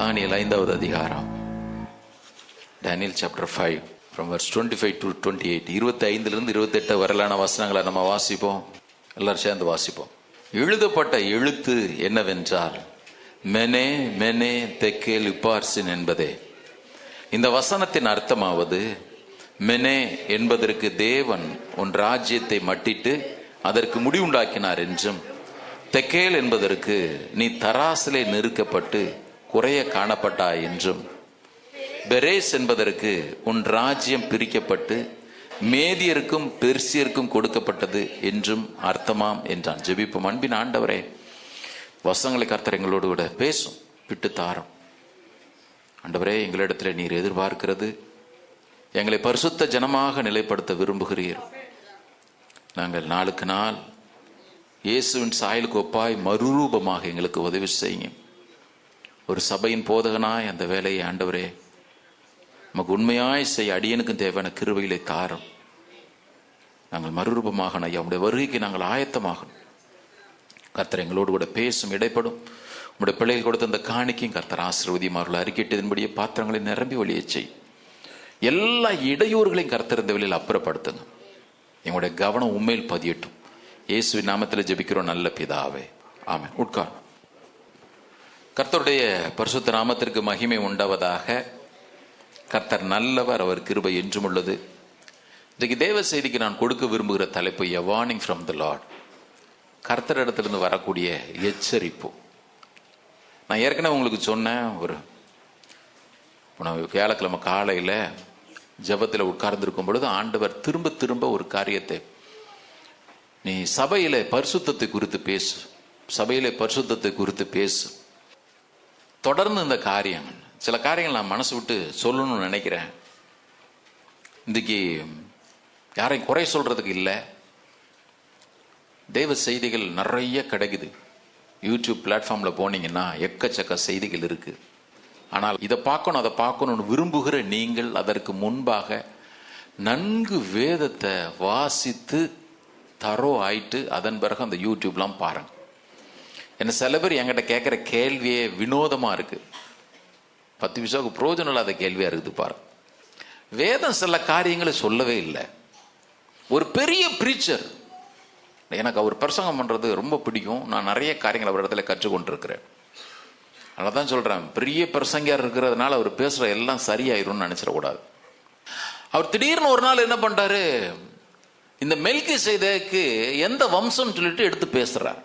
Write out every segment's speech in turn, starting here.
தானியேல் 5வது அதிகாரம், Daniel chapter 5 from verse 25 to 28. 25 28 வரலான வசனங்களை நம்ம வாசிப்போம். எல்லாரும் சேர்ந்து வாசிப்போம். எழுதப்பட்ட எழுத்து என்னவென்றால் மெனே மெனே தெக்கேல் உப்பார்சின் என்பதே. இந்த வசனத்தின் அர்த்தமாவது, மெனே என்பதற்கு தேவன் உன் ராஜ்யத்தை மட்டிட்டு அதற்கு முடிவுண்டாக்கினார் என்றும், தெக்கேல் என்பதற்கு நீ தராசிலே நெருக்கப்பட்டு குறைய காணப்பட்டாய் என்றும், பெரேஸ் என்பதற்கு உன் ராஜ்யம் பிரிக்கப்பட்டு மேதியருக்கும் பெர்சியருக்கும் கொடுக்கப்பட்டது என்றும் அர்த்தமாம் என்றான். ஜெபிப்போம். அன்பின் ஆண்டவரே, வசனங்களை கர்த்தர் எங்களோடு கூட பேசும், விட்டு தாரும். ஆண்டவரே, எங்களிடத்தில் நீர் எதிர்பார்க்கிறது, எங்களை பரிசுத்த ஜனமாக நிலைப்படுத்த விரும்புகிறீர். நாங்கள் நாளுக்கு நாள் இயேசுவின் சாயலுக்கு ஒப்பாய் மறுரூபமாக எங்களுக்கு உதவி செய்யுங்க. ஒரு சபையின் போதகனாய் அந்த வேலையை ஆண்டவரே நமக்கு உண்மையாய் செய்ய அடியனுக்கும் தேவையான கிருபைகளை தாரும். நாங்கள் மறுரூபமாகணும் ஐயா, உடைய வருகைக்கு நாங்கள் ஆயத்தமாகணும். கர்த்தர் எங்களோடு கூட பேசும், இடைப்படும். உடைய பிள்ளைகள் கொடுத்த அந்த காணிக்கையும் கர்த்தர் ஆசீர்வதியுமாறுள்ள அறிக்கையிட்டதன்படியே பாத்திரங்களை நிரம்பி ஒளிய செய். எல்லா இடையூறுகளையும் கர்த்தர் இந்த வேளையில் அப்புறப்படுத்துங்க. எங்களுடைய கவனம் உண்மையில் பதியட்டும். இயேசுவின் நாமத்தில் ஜெபிக்கிறோம் நல்ல பிதாவே, ஆமென். உட்கார். கர்த்தருடைய பரிசுத்த நாமத்திற்கு மகிமை உண்டாவதாக. கர்த்தர் நல்லவர், அவர் கிருபை என்றும் உள்ளது. இன்றைக்கு தேவ செய்திக்கு நான் கொடுக்க விரும்புகிற தலைப்பு எ வார்னிங் ஃப்ரம் தி லார்ட். கர்த்தரிடத்திலிருந்து வரக்கூடிய எச்சரிப்பு. நான் ஏற்கனவே உங்களுக்கு சொன்னேன், வியாழக்கிழமை காலையில் ஜெபத்தில் உட்கார்ந்துருக்கும் பொழுது ஆண்டவர் திரும்ப திரும்ப ஒரு காரியத்தை, நீ சபையில பரிசுத்தத்தை குறித்து பேசு, சபையில பரிசுத்தத்தை குறித்து பேசு. தொடர்ந்து இந்த காரியங்கள், சில காரியங்கள் நான் மனசு விட்டு சொல்லணும்னு நினைக்கிறேன். இன்றைக்கு யாரையும் குறை சொல்றதுக்கு இல்லை. தெய்வ செய்திகள் நிறைய கிடைக்குது. யூடியூப் பிளாட்ஃபார்மில் போனீங்கன்னா எக்கச்சக்க செய்திகள் இருக்கு. ஆனால் இதை பார்க்கணும் அதை பார்க்கணும்னு விரும்புகிற நீங்கள் அதற்கு முன்பாக நன்கு வேதத்தை வாசித்து தரோ ஆயிட்டு அதன் பிறகு அந்த யூடியூப்லாம் பாருங்க. என்ன சில பேர் என்கிட்ட கேட்குற கேள்வியே வினோதமாக இருக்கு, 10 விஷயம் புரோஜனம் இல்லாத கேள்வியாக இருக்குது பாருங்க. வேதம் சில காரியங்களை சொல்லவே இல்லை. ஒரு பெரிய பிரீச்சர், எனக்கு அவர் பிரசங்கம் பண்ணுறது ரொம்ப பிடிக்கும். நான் நிறைய காரியங்கள் அவர் இடத்துல கற்றுக்கொண்டிருக்கிறேன். அதனால தான் சொல்கிறேன், பெரிய பிரசங்கியார் இருக்கிறதுனால அவர் பேசுகிற எல்லாம் சரியாயிரும்னு நினச்சிடக்கூடாது. அவர் திடீர்னு ஒரு நாள் என்ன பண்ணுறாரு, இந்த மெல்கிசேதேக்கு எந்த வம்சம்னு சொல்லிட்டு எடுத்து பேசுகிறார்.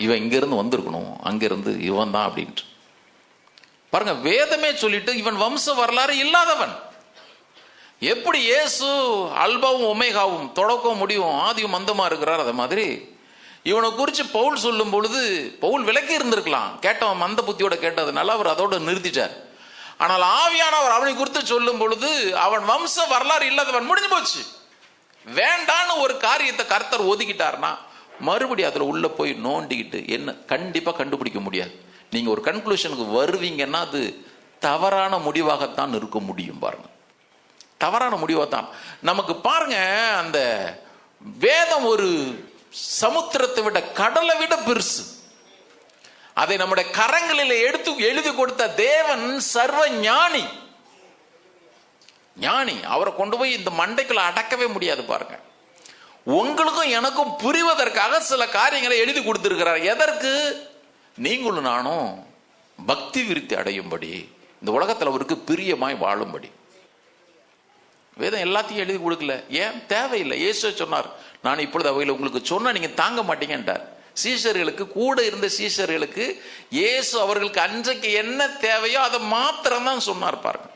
இவன் இங்கிருந்து வந்திருக்கணும், அங்கிருந்து இவன் தான் அப்படின்ட்டு பாருங்க. வேதமே சொல்லிட்டு இவன் வம்ச வரலாறு இல்லாதவன். எப்படி இயேசு அல்பாவும் ஒமேகாவும், தொடக்கம் முடிவும் ஆதியும் அந்தமா இருக்கிறார், அதை மாதிரி இவனை குறித்து பவுல் சொல்லும் பொழுது, பவுல் விலக்கி இருந்திருக்கலாம், கேட்டவன் மந்த புத்தியோட கேட்டதுனால அவர் அதோட நிறுத்திட்டார். ஆனால் ஆவியானவர் அவனை குறித்து சொல்லும் பொழுது அவன் வம்ச வரலாறு இல்லாதவன், முடிஞ்சு போச்சு. வேண்டான்னு ஒரு காரியத்தை கர்த்தர் ஒதுக்கிட்டார்னா மறுபடியும் அதில் உள்ள போய் நோண்டிக்கிட்டு என்ன கண்டிப்பாக கண்டுபிடிக்க முடியாது. நீங்கள் ஒரு கன்க்ளூஷனுக்கு வருவீங்கன்னா அது தவறான முடிவாகத்தான் இருக்க முடியும். பாருங்க, தவறான முடிவாகத்தான் நமக்கு. பாருங்க, அந்த வேதம் ஒரு சமுத்திரத்தை விட, கடலை விட பெருசு. அதை நம்முடைய கரங்களில் எடுத்து எழுதி கொடுத்த தேவன் சர்வ ஞானி. ஞானி, அவரை கொண்டு போய் இந்த மண்டைக்குள்ள அடக்கவே முடியாது. பாருங்க, உங்களுக்கும் எனக்கும் புரிவதற்காக சில காரியங்களை எழுதி கொடுத்திருக்கிறார். எதற்கு? நீங்களும் நானும் பக்தி விருத்தி அடையும்படி, இந்த உலகத்தில் அவருக்கு பிரியமாய் வாழும்படி. வேதம் எல்லாத்தையும் எழுதி கொடுக்கல, ஏன் தேவையில்லை. இயேசு சொன்னார், நான் இப்பொழுது அவையில் உங்களுக்கு சொன்ன நீங்க தாங்க மாட்டீங்கன்றார். சீஷர்களுக்கு, கூட இருந்த சீஷர்களுக்கு இயேசு அவர்களுக்கு அன்றைக்கு என்ன தேவையோ அதை மாத்திரம்தான் சொன்னார். பாருங்க,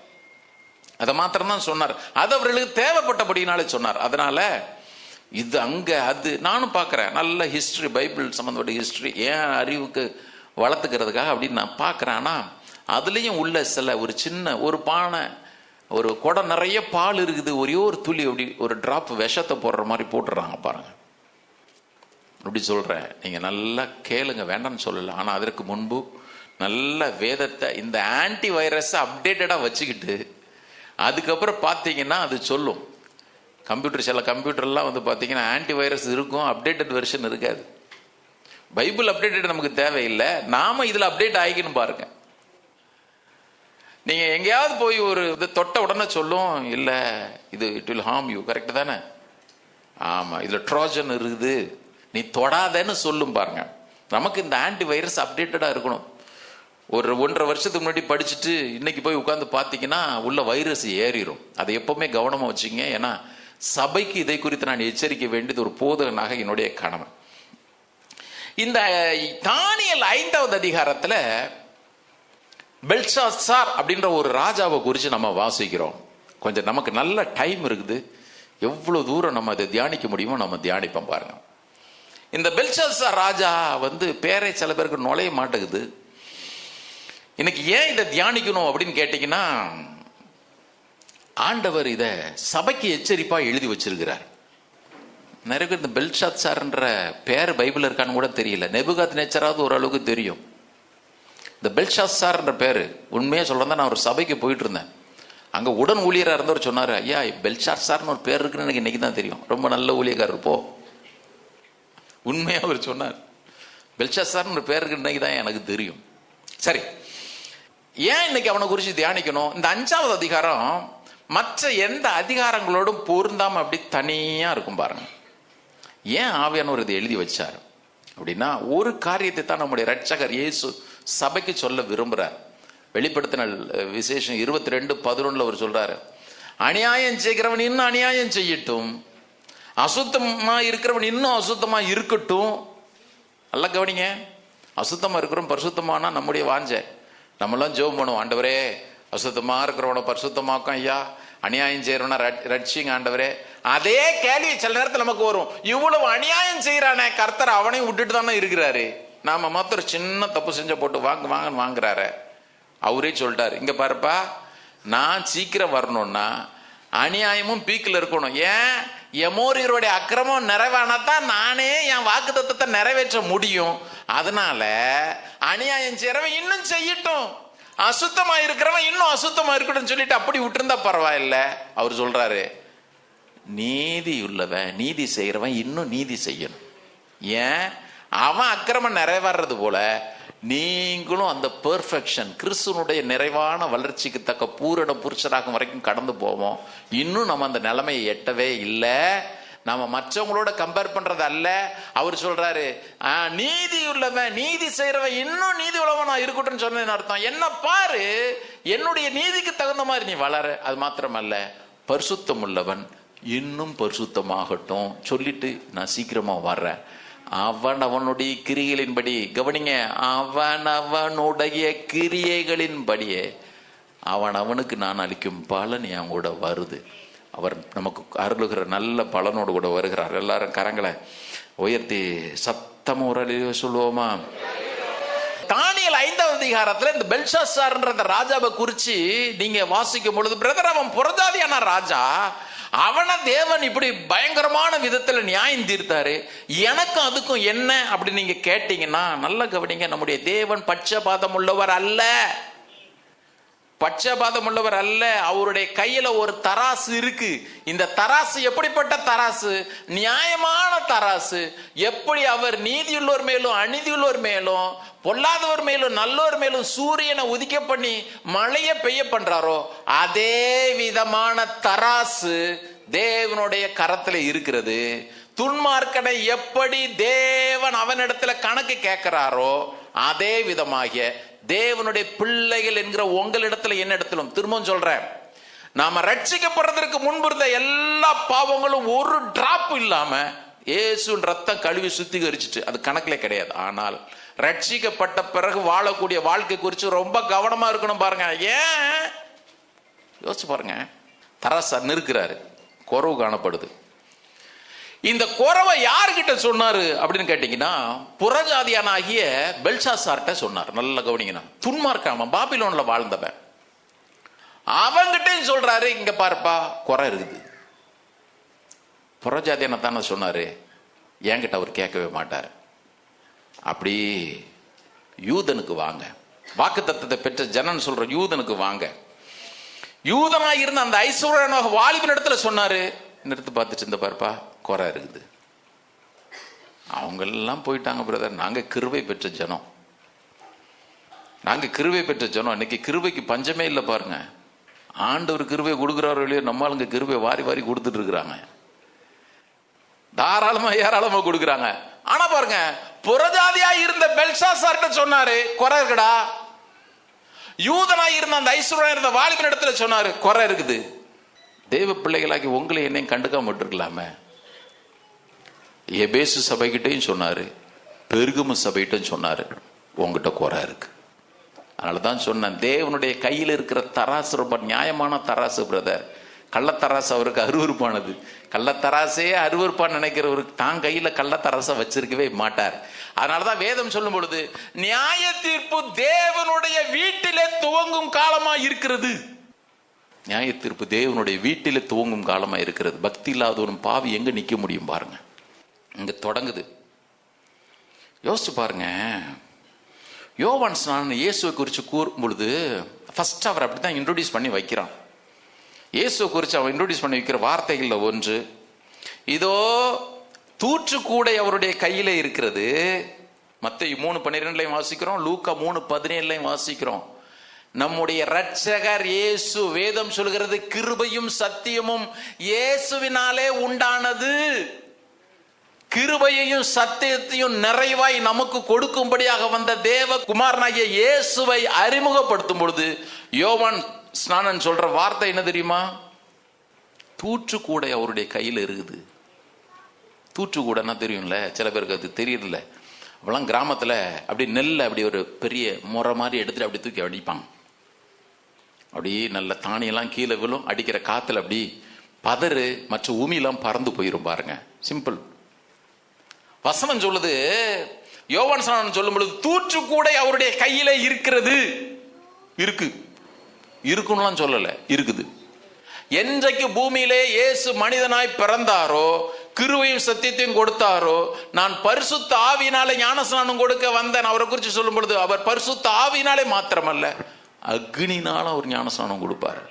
அதை மாத்திரம்தான் சொன்னார். அது அவர்களுக்கு தேவைப்பட்டபடினாலே சொன்னார். அதனால இது அங்க அது நானும் பார்க்குறேன். நல்ல ஹிஸ்ட்ரி, பைபிள் சம்மந்தப்பட்ட ஹிஸ்ட்ரி ஏன் அறிவுக்கு வளர்த்துக்கிறதுக்காக அப்படின்னு நான் பார்க்குறேன். ஆனால் அதுலேயும் உள்ள சில ஒரு சின்ன ஒரு பானை, ஒரு குடம் நிறைய பால் இருக்குது, ஒரே ஒரு துளி அப்படி ஒரு டிராப் விஷத்தை போடுற மாதிரி போட்டுடுறாங்க. பாருங்க, அப்படி சொல்கிறேன். நீங்கள் நல்லா கேளுங்க, வேண்டாம்னு சொல்லலை. ஆனால் அதற்கு முன்பு நல்ல வேதத்தை, இந்த ஆன்டி வைரஸை அப்டேட்டடாக வச்சுக்கிட்டு அதுக்கப்புறம் பார்த்தீங்கன்னா அது சொல்லும். கம்ப்யூட்டர், சில கம்ப்யூட்டர்லாம் வந்து பார்த்தீங்கன்னா ஆன்டி வைரஸ் இருக்கும், அப்டேட்டட் வெர்ஷன் இருக்காது. பைபிள் அப்டேட்டட் நமக்கு தேவையில்லை, நாம இதில் அப்டேட் ஆகிக்கணும். பாருங்க, நீங்க எங்கேயாவது போய் ஒரு இது தொட்ட உடனே சொல்லும், இல்ல இது it will harm you. Correct தானே? ஆமா, இதுல ட்ரோஜன் இருக்குது, நீ தொடாதேன்னு சொல்லும். பாருங்க, நமக்கு இந்த ஆன்டி வைரஸ் அப்டேட்டடா இருக்கணும். ஒரு 1.5 வருஷத்துக்கு முன்னாடி படிச்சுட்டு இன்னைக்கு போய் உட்கார்ந்து பார்த்தீங்கன்னா உள்ள வைரஸ் ஏறிடும். அதை எப்பவுமே கவனமா வச்சுங்க. ஏன்னா சபைக்கு இதை குறித்து நான் எச்சரிக்க வேண்டியது ஒரு போதகனாக என்னுடைய கடமை. இந்த தானியேல் 5வது அதிகாரத்துல பெல்ஷாத்சார் அப்படின்ற ஒரு ராஜாவை குறித்து நம்ம வாசிக்கிறோம். கொஞ்சம் நமக்கு நல்ல டைம் இருக்குது, எவ்வளவு தூரம் நம்ம அதை தியானிக்க முடியுமோ நம்ம தியானிப்போம். பாருங்க, இந்த பெல்ஷாத்சார் ராஜா பேரை சில பேருக்கு நுழைய மாட்டேங்குது. இன்னைக்கு ஏன் இதை தியானிக்கணும் அப்படின்னு கேட்டீங்கன்னா, ஆண்டவர் இதை சபைக்கு எச்சரிப்பா எழுதி வச்சிருக்கிறார். நிறைய பேர் இந்த பெல்ஷாத்சார்ன்ற பேர் பைபிள் இருக்கான்னு கூட தெரியல. நேபுகாத்நேச்சராவது ஓரளவுக்கு தெரியும். இந்த பெல்ஷாத்சார்ன்ற பேரு உண்மையா சொல்றதா, நான் ஒரு சபைக்கு போயிட்டு இருந்தேன். அங்க உடன் ஊழியரா இருந்தவர் சொன்னாரு, ஐயா பெல்ஷாத்சார்னு ஒரு பேர் இருக்குன்னு எனக்கு இன்னைக்கு தான் தெரியும். ரொம்ப நல்ல ஊழியக்காரர் போ. உண்மையா அவர் சொன்னார், பெல்ஷாத்சார்னு ஒரு பேர் இருக்கு இன்னைக்கு தான் எனக்கு தெரியும். சரி, ஏன் இன்னைக்கு அவனை குறித்து தியானிக்கணும்? இந்த 5வது அதிகாரம் மற்ற எந்த அதிகாரங்களோடும் பொருந்தாம அப்படி தனியா இருக்கும். பாருங்க, ஏன் ஆவியானவர் இதை எழுதி வச்சார் அப்படின்னா, ஒரு காரியத்தை தான் நம்முடைய இரட்சகர் இயேசு சபைக்கு சொல்ல விரும்புறார். வெளிப்படுத்தின விசேஷம் 22:11 அவர் சொல்றாரு, அநியாயம் செய்கிறவன் இன்னும் அநியாயம் செய்யட்டும், அசுத்தமா இருக்கிறவன் இன்னும் அசுத்தமா இருக்கட்டும். நல்லா கவனிங்க, அசுத்தமா இருக்கிறோம் பரிசுத்தமானா நம்முடைய வாஞ்சை. நம்மளாம் ஜெபம் பண்ணுவோம், ஆண்டவரே அசுத்தமா இருக்கிறவனை பரிசுத்தமாக்கும் ஐயா, அநியாயம் செய்யறவனா ரட்சிங்க ஆண்டவரே. அதே கேள்வி சில நேரத்தில் நமக்கு வரும், இவ்வளவு அநியாயம் செய்யறானே கர்த்தர் அவனையும் விட்டுட்டு தானே இருக்கிறாரு, நாம மாத்திரம் சின்ன தப்பு செஞ்ச போட்டு வாங்கன்னு வாங்குறாரு. அவரே சொல்லிட்டாரு, இங்க பாருப்பா, நான் சீக்கிரம் வரணும்னா அநியாயமும் பீக்கில் இருக்கணும். ஏன்? எமோரியருடைய அக்கிரமம் நிறைவானதான் நானே என் வாக்குத்தத்தத்தை நிறைவேற்ற முடியும். அதனால அநியாயம் செய்யறவன் இன்னும் செய்யட்டும், அசுத்தமா இருக்கிறவன் இன்னும் அசுத்தமா இருக்கட்டும் சொல்லிட்டு அப்படி விட்டுருந்தா பரவாயில்ல. அவர் சொல்றாரு, நீதி உள்ளவன் நீதி செய்யறவன் இன்னும் நீதி செய்யணும். ஏன்? அவன் அக்கிரமம் நிறைவேறது போல நீங்களும் அந்த பெர்ஃபெக்ஷன், கிறிஸ்துவனுடைய நிறைவான வளர்ச்சிக்கு தக்க பூரண புருஷராகும் வரைக்கும் கடந்து போவோம். இன்னும் நம்ம அந்த நிலைமையை எட்டவே இல்லை. நம்ம மற்றவங்களோட கம்பேர் பண்றது அல்ல. அவர் சொல்றாரு, நீதி உள்ளவன் நீதி செய்யறவன் இன்னும் நீதி உள்ளவன் இருக்கட்டும் சொன்னேன்னு அர்த்தம். என்ன பாரு, என்னுடைய நீதிக்கு தகுந்த மாதிரி நீ வளர. அது மாத்திரமல்ல, பரிசுத்தம் உள்ளவன் இன்னும் பரிசுத்தமாகட்டும் சொல்லிட்டு நான் சீக்கிரமா வர்றேன். அவனுடைய கிரியைகளின்படி, கவனிங்க, அவனுடைய கிரியைகளின்படியே அவனுக்கு நான் அளிக்கும் பலன் என் கூட வருது. அவர் நமக்கு அருளுகிற நல்ல பலனோடு கூட வருகிறார். எல்லாரும் கரங்களை உயர்த்தி சத்தம் ஒரு சொல்லுவோமா? தானியேல் 5வது அதிகாரத்துல இந்த பெல்ஷாத்சார்ன்ற அந்த ராஜாவை குறிச்சு நீங்க வாசிக்கும் பொழுது, பிரதர் அவன் புறஜாதியான ராஜா, அவனை தேவன் இப்படி பயங்கரமான விதத்துல நியாயம் தீர்த்தாரு, எனக்கு அதுக்கும் என்ன அப்படி நீங்க கேட்டீங்கன்னா, நல்ல கவனிங்க, நம்முடைய தேவன் பட்சபாதம் உள்ளவர் அல்ல. பட்சபாதம் உள்ளவர் அல்ல. அவருடைய கையில ஒரு தராசு இருக்கு. இந்த தராசு எப்படிப்பட்ட தராசு? நியாயமான தராசு. எப்படி அவர் நீதியுள்ளோர் மேலும் அநீதியுள்ளோர் மேலும் பொல்லாதவர் மேலும் நல்லோர் மேலும் சூரியனை உதிக்க பண்ணி மழைய பெய்ய பண்றாரோ, அதே விதமான தராசு தேவனுடைய கரத்துல இருக்கிறது. துன்மார்க்கனை எப்படி தேவன் அவனிடத்துல கணக்கு கேட்கிறாரோ, அதே விதமாக தேவனுடைய பிள்ளைகள் என்கிற உங்களிடத்துல என்னிடத்திலும், திரும்பவும் சொல்றேன், நாம ரட்சிக்கப்படுறதற்கு முன்பு இருந்த எல்லா பாவங்களும் ஒரு டிராப் இல்லாம இயேசுவின் ரத்தம் கழுவி சுத்திகரிச்சுட்டு, அது கணக்கிலே கிடையாது. ஆனால் ரட்சிக்கப்பட்ட பிறகு வாழக்கூடிய வாழ்க்கை குறித்து ரொம்ப கவனமா இருக்கணும். பாருங்க, ஏன் யோசிச்சு பாருங்க, தராசா நிற்கிறாரு, குறவு காணப்படுது. இந்த குறவை யார்கிட்ட சொன்னாரு அப்படின்னு கேட்டீங்கன்னா, புறஜாதியானாகிய பெல்ஷாத்சார்ட்ட சொன்னார். நல்ல கவனிங்கன்னா, துன்மார்க்காம பாபிலோன்ல வாழ்ந்தவன், அவங்கிட்டையும் சொல்றாரு, இங்க பாருப்பா குறை இருக்குது. புறஜாதியான தானே சொன்னாரு, என்கிட்ட அவர் கேட்கவே மாட்டார். அப்படி யூதனுக்கு வாங்க, வாக்கு தத்தத்தை பெற்ற ஜனன் சொல்ற யூதனுக்கு வாங்க. யூதனா இருந்த அந்த ஐஸ்வர்யனாக வாலிபன் இடத்துல சொன்னாரு, நிறுத்து பார்த்துட்டு இந்த பாருப்பா குறை இருக்குது. அவங்க எல்லாம் போயிட்டாங்க பிரதர், நாங்க கிருபை பெற்ற ஜனம், நாங்க கிருபை பெற்ற ஜனம். இன்னைக்கு கிருபைக்கு பஞ்சமே இல்லை பாருங்க. ஆண்டவர் கிருபை கொடுக்குறாரோ இல்லையோ, நம்மளுங்க கிருபை வாரி வாரி கொடுத்துட்டு இருக்கிறாங்க. தாராளமா ஏராளமா கொடுக்குறாங்க. ஆனா பாருங்க, புறஜாதியா இருந்த பெல்ஷாசார்கிட்ட சொன்னாரு, குறை இருக்குடா. யூதனா இருந்த அந்த ஐஸ்வர்யா இருந்த வாலிபன் இடத்துல சொன்னாரு, குறை இருக்குது. தேவ பிள்ளைகளாக்கி உங்களை என்னையும் கண்டுக்காம விட்டுருக்கலாமே. எபேசு சபைகிட்டையும் சொன்னாரு, பெருகுமு சபைகிட்டையும் சொன்னாரு, உங்ககிட்ட குறை இருக்கு. அதனாலதான் சொன்னேன், தேவனுடைய கையில் இருக்கிற தராசு ரொம்ப நியாயமான தராசு பிரதர். கள்ளத்தராசு அவருக்கு அருவருப்பானது. கள்ளத்தராசே அருவருப்பான்னு நினைக்கிறவருக்கு தான் கையில கள்ளத்தராசை வச்சிருக்கவே மாட்டார். அதனாலதான் வேதம் சொல்லும் பொழுது, நியாய தீர்ப்பு தேவனுடைய வீட்டிலே துவங்கும் காலமா இருக்கிறது. நியாய தீர்ப்பு தேவனுடைய வீட்டிலே துவங்கும் காலமா இருக்கிறது. பக்தி இல்லாத ஒரு பாவி எங்க நிக்க முடியும் பாருங்க. இங்க தொடங்குது. யோசிச்சு பாருங்க. யோவான் ஸ்நானன் இயேசுவை குறித்து கூறும் பொழுது ஃபர்ஸ்ட் அவர் அப்படித்தான் இன்ட்ரோடியூஸ் பண்ணி வைக்கிறான். இயேசுவை குறித்து அவன் இன்ட்ரோடியூஸ் பண்ணி வைக்கிற வார்த்தைகள்ல ஒன்று, இதோ தூற்றுக்கூடை அவருடைய கையில இருக்கிறது. மத்தேயு 3:12 வாசிக்கிறோம், லூக்கா 3:17 வாசிக்கிறோம். நம்முடைய இரட்சகர் இயேசு, வேதம் சொல்கிறது, கிருபையும் சத்தியமும் இயேசுவினாலே உண்டானது. கிருபையையும் சத்தியத்தையும் நிறைவாய் நமக்கு கொடுக்கும்படியாக வந்த தேவ குமாரனாகிய இயேசுவை அறிமுகப்படுத்தும் பொழுது யோவான் ஸ்நானன் சொல்ற வார்த்தை என்ன தெரியுமா? தூற்றுக்கூடை அவருடைய கையில் இருக்குது. தூற்றுக்கூடைன்னா தெரியும்ல, சில பேருக்கு அது தெரியல. அப்பெல்லாம் கிராமத்துல அப்படி நெல்லை அப்படி ஒரு பெரிய முறை மாதிரி எடுத்துட்டு அப்படி தூக்கி அடிப்பாங்க. அப்படியே நல்ல தானியெல்லாம் கீழே விழும், அடிக்கிற காத்துல அப்படி பதறு மற்ற ஊமியெல்லாம் பறந்து போயிரும் பாருங்க. சிம்பிள். வசனம் சொல்லுது, யோவான் ஸ்நானன் சொல்லும் பொழுது தூற்றுக்கூடை அவருடைய கையில இருக்கிறது. இருக்கு, இருக்குன்னு சொல்லல, இருக்குது. என்றைக்கு பூமியிலே இயேசு மனிதனாய் பிறந்தாரோ, கிருபையும் சத்தியத்தையும் கொடுத்தாரோ, நான் பரிசுத்த ஆவியினாலே ஞானஸ்நானம் கொடுக்க வந்தேன் அவரை குறித்து சொல்லும் பொழுது, அவர் பரிசுத்த ஆவியினாலே மாத்திரமல்ல, அக்னினால அவர் ஞானஸ்நானம் கொடுப்பார்.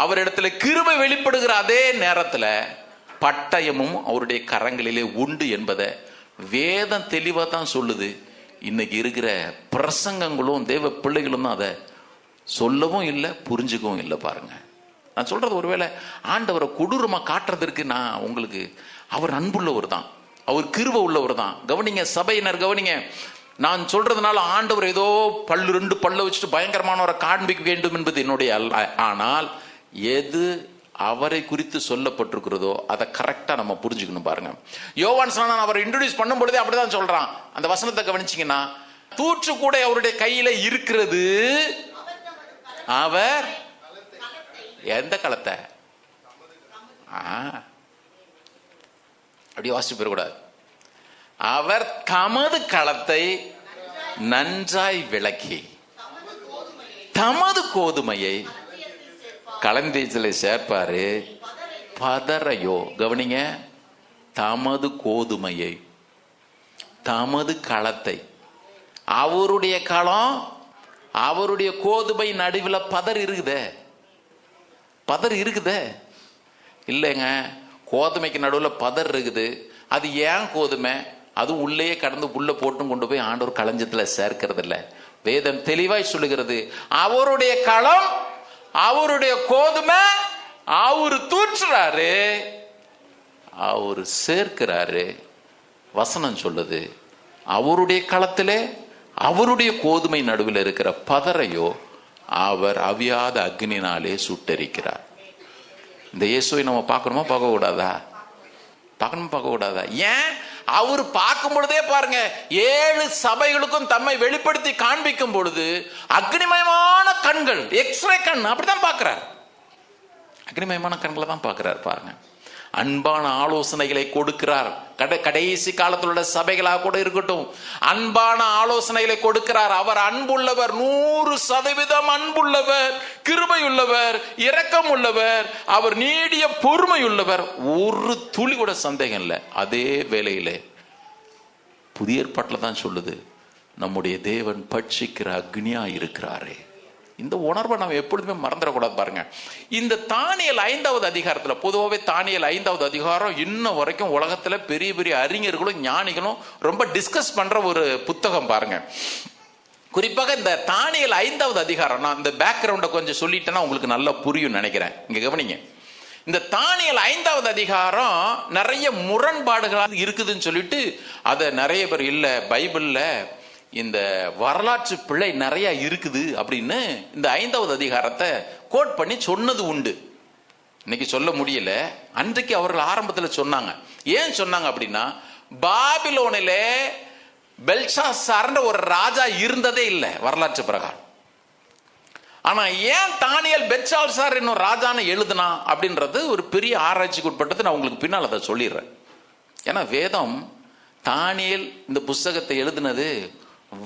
அவரிடத்துல கிருபை வெளிப்படுகிற அதே நேரத்துல பட்டயமும் அவருடைய கரங்களிலே உண்டு என்பதை வேதம் தெளிவா தான் சொல்லுது. இன்னைக்கு இருக்கிற பிரசங்கங்களும் தேவ பிள்ளைகளும் தான் அதை சொல்லவும் இல்லை, புரிஞ்சுக்கவும் இல்லை. பாருங்க, நான் சொல்றது ஒருவேளை ஆண்டவரை கொடூரமா காட்டுறதற்கு நான் உங்களுக்கு, அவர் அன்புள்ளவர் தான், அவர் கிருபை உள்ளவர் தான். கவனிங்க சபையினர், கவனிங்க. நான் சொல்றதுனால ஆண்டவர் ஏதோ 2 பல்ல வச்சுட்டு பயங்கரமானவரை காண்பிக்க வேண்டும் என்பது என்னுடைய அல்ல. ஆனால் எது அவரை குறித்து சொல்லப்பட்டிருக்கிறதோ அதை கரெக்டா நம்ம புரிஞ்சுக்கணும். பாருங்க, யோவான் ஸ்நானன் அவரை இன்ட்ரோடியூஸ் பண்ணும் பொழுதே அப்படிதான் சொல்றான். அந்த வசனத்தை கவனிச்சீங்கன்னா, தூற்றுக்கூடை அவருடைய கையில இருக்கிறது. அவர் எந்த களத்தை அப்படி வாசிச்சு போயிடக்கூடாது. அவர் தமது களத்தை நன்றாய் விளக்கி தமது கோதுமையை களந்தீச்சலை சேர்ப்பாரு. பதறையோ, கவனிங்க, தமது கோதுமையை, தமது களத்தை, அவருடைய களம், அவருடைய கோதுமை நடுவில் பதர் இருக்குதே. பதர் இருக்குதே இல்லைங்க, கோதுமைக்கு நடுவில் பதர் இருக்குது. அது ஏன் கோதுமை? அது உள்ளே கடந்து உள்ள போட்டும் கொண்டு போய் ஆண்டவர் களஞ்சத்துல சேர்க்கிறது இல்லை. வேதம் தெளிவாய் சொல்லுகிறது, அவருடைய களம், அவருடைய கோதுமை, அவரு தூற்றுறாரு, அவரு சேர்க்கிறாரு. வசனம் சொல்லுது, அவருடைய களத்திலே அவருடைய கோதுமை நடுவில் இருக்கிற பதரையோ அவர் அவியாத அக்னினாலே சுட்டரிக்கிறார். இந்த இயேசுவை நம்ம பார்க்கணுமா பார்க்க கூடாதா? பார்க்கணுமா பார்க்க கூடாதா? ஏன்? அவர் பார்க்கும் பொழுதே பாருங்க, 7 சபைகளுக்கும் தம்மை வெளிப்படுத்தி காண்பிக்கும் பொழுது அக்னிமயமான கண்கள், எக்ஸ்ரே கண், அப்படித்தான் பார்க்கிறார். அக்னிமயமான கண்களை தான் பார்க்கிறார். பாருங்க, அன்பான ஆலோசனைகளை கொடுக்கிறார். கடைசி காலத்தில் உள்ள சபைகளாக கூட இருக்கட்டும், அன்பான ஆலோசனைகளை கொடுக்கிறார். அவர் அன்புள்ளவர், 100% அன்புள்ளவர், கிருபை உள்ளவர், இரக்கம் உள்ளவர், அவர் நீடிய பொறுமை உள்ளவர். ஒரு துளி கூட சந்தேகம் இல்லை. அதே வேளையிலே புதிய ஏற்பாட்டில் தான் சொல்லுது, நம்முடைய தேவன் பட்சிக்கிற அக்னியா இருக்கிறாரே. இந்த உணர்வை நம்ம எப்பொழுதுமே மறந்துடக்கூடாது. பாருங்க, இந்த தானியேல் 5வது அதிகாரத்துல, பொதுவாகவே தானியேல் 5வது அதிகாரம் இன்ன வரைக்கும் உலகத்துல பெரிய பெரிய அறிஞர்களும் ஞானிகளும் ரொம்ப டிஸ்கஸ் பண்ற ஒரு புத்தகம். பாருங்க, குறிப்பாக இந்த தானியேல் 5வது அதிகாரம், நான் இந்த பேக்ரவுண்டை கொஞ்சம் சொல்லிட்டேன்னா உங்களுக்கு நல்லா புரியும் நினைக்கிறேன். இங்க கவனிங்க, இந்த தானியேல் 5வது அதிகாரம் நிறைய முரண்பாடுகளாக இருக்குதுன்னு சொல்லிட்டு அதை நிறைய பேர் இல்ல பைபிள்ல இந்த வரலாற்று பிழை நிறைய இருக்குது அப்படின்னு இந்த 5வது அதிகாரத்தை கோட் பண்ணி சொன்னது உண்டு. இன்னைக்கு சொல்ல முடியல, அன்றைக்கு அவர்கள் ஆரம்பத்தில் சொன்னாங்க. ஏன் சொன்னாங்க அப்படின்னா, பாபிலோனிலே பெல்ஷாத்சார்ன்ற ஒரு ராஜா இருந்ததே இல்லை வரலாற்று பிரகாரம். ஆனா ஏன் தானியேல் பெல்ஷாத்சார் இன்னும் ராஜான்னு எழுதுனா அப்படின்றது ஒரு பெரிய ஆராய்ச்சிக்கு உட்பட்டது. நான் உங்களுக்கு பின்னால் அதை சொல்லிடுறேன். ஏன்னா வேதம் தானியேல் இந்த புஸ்தகத்தை எழுதுனது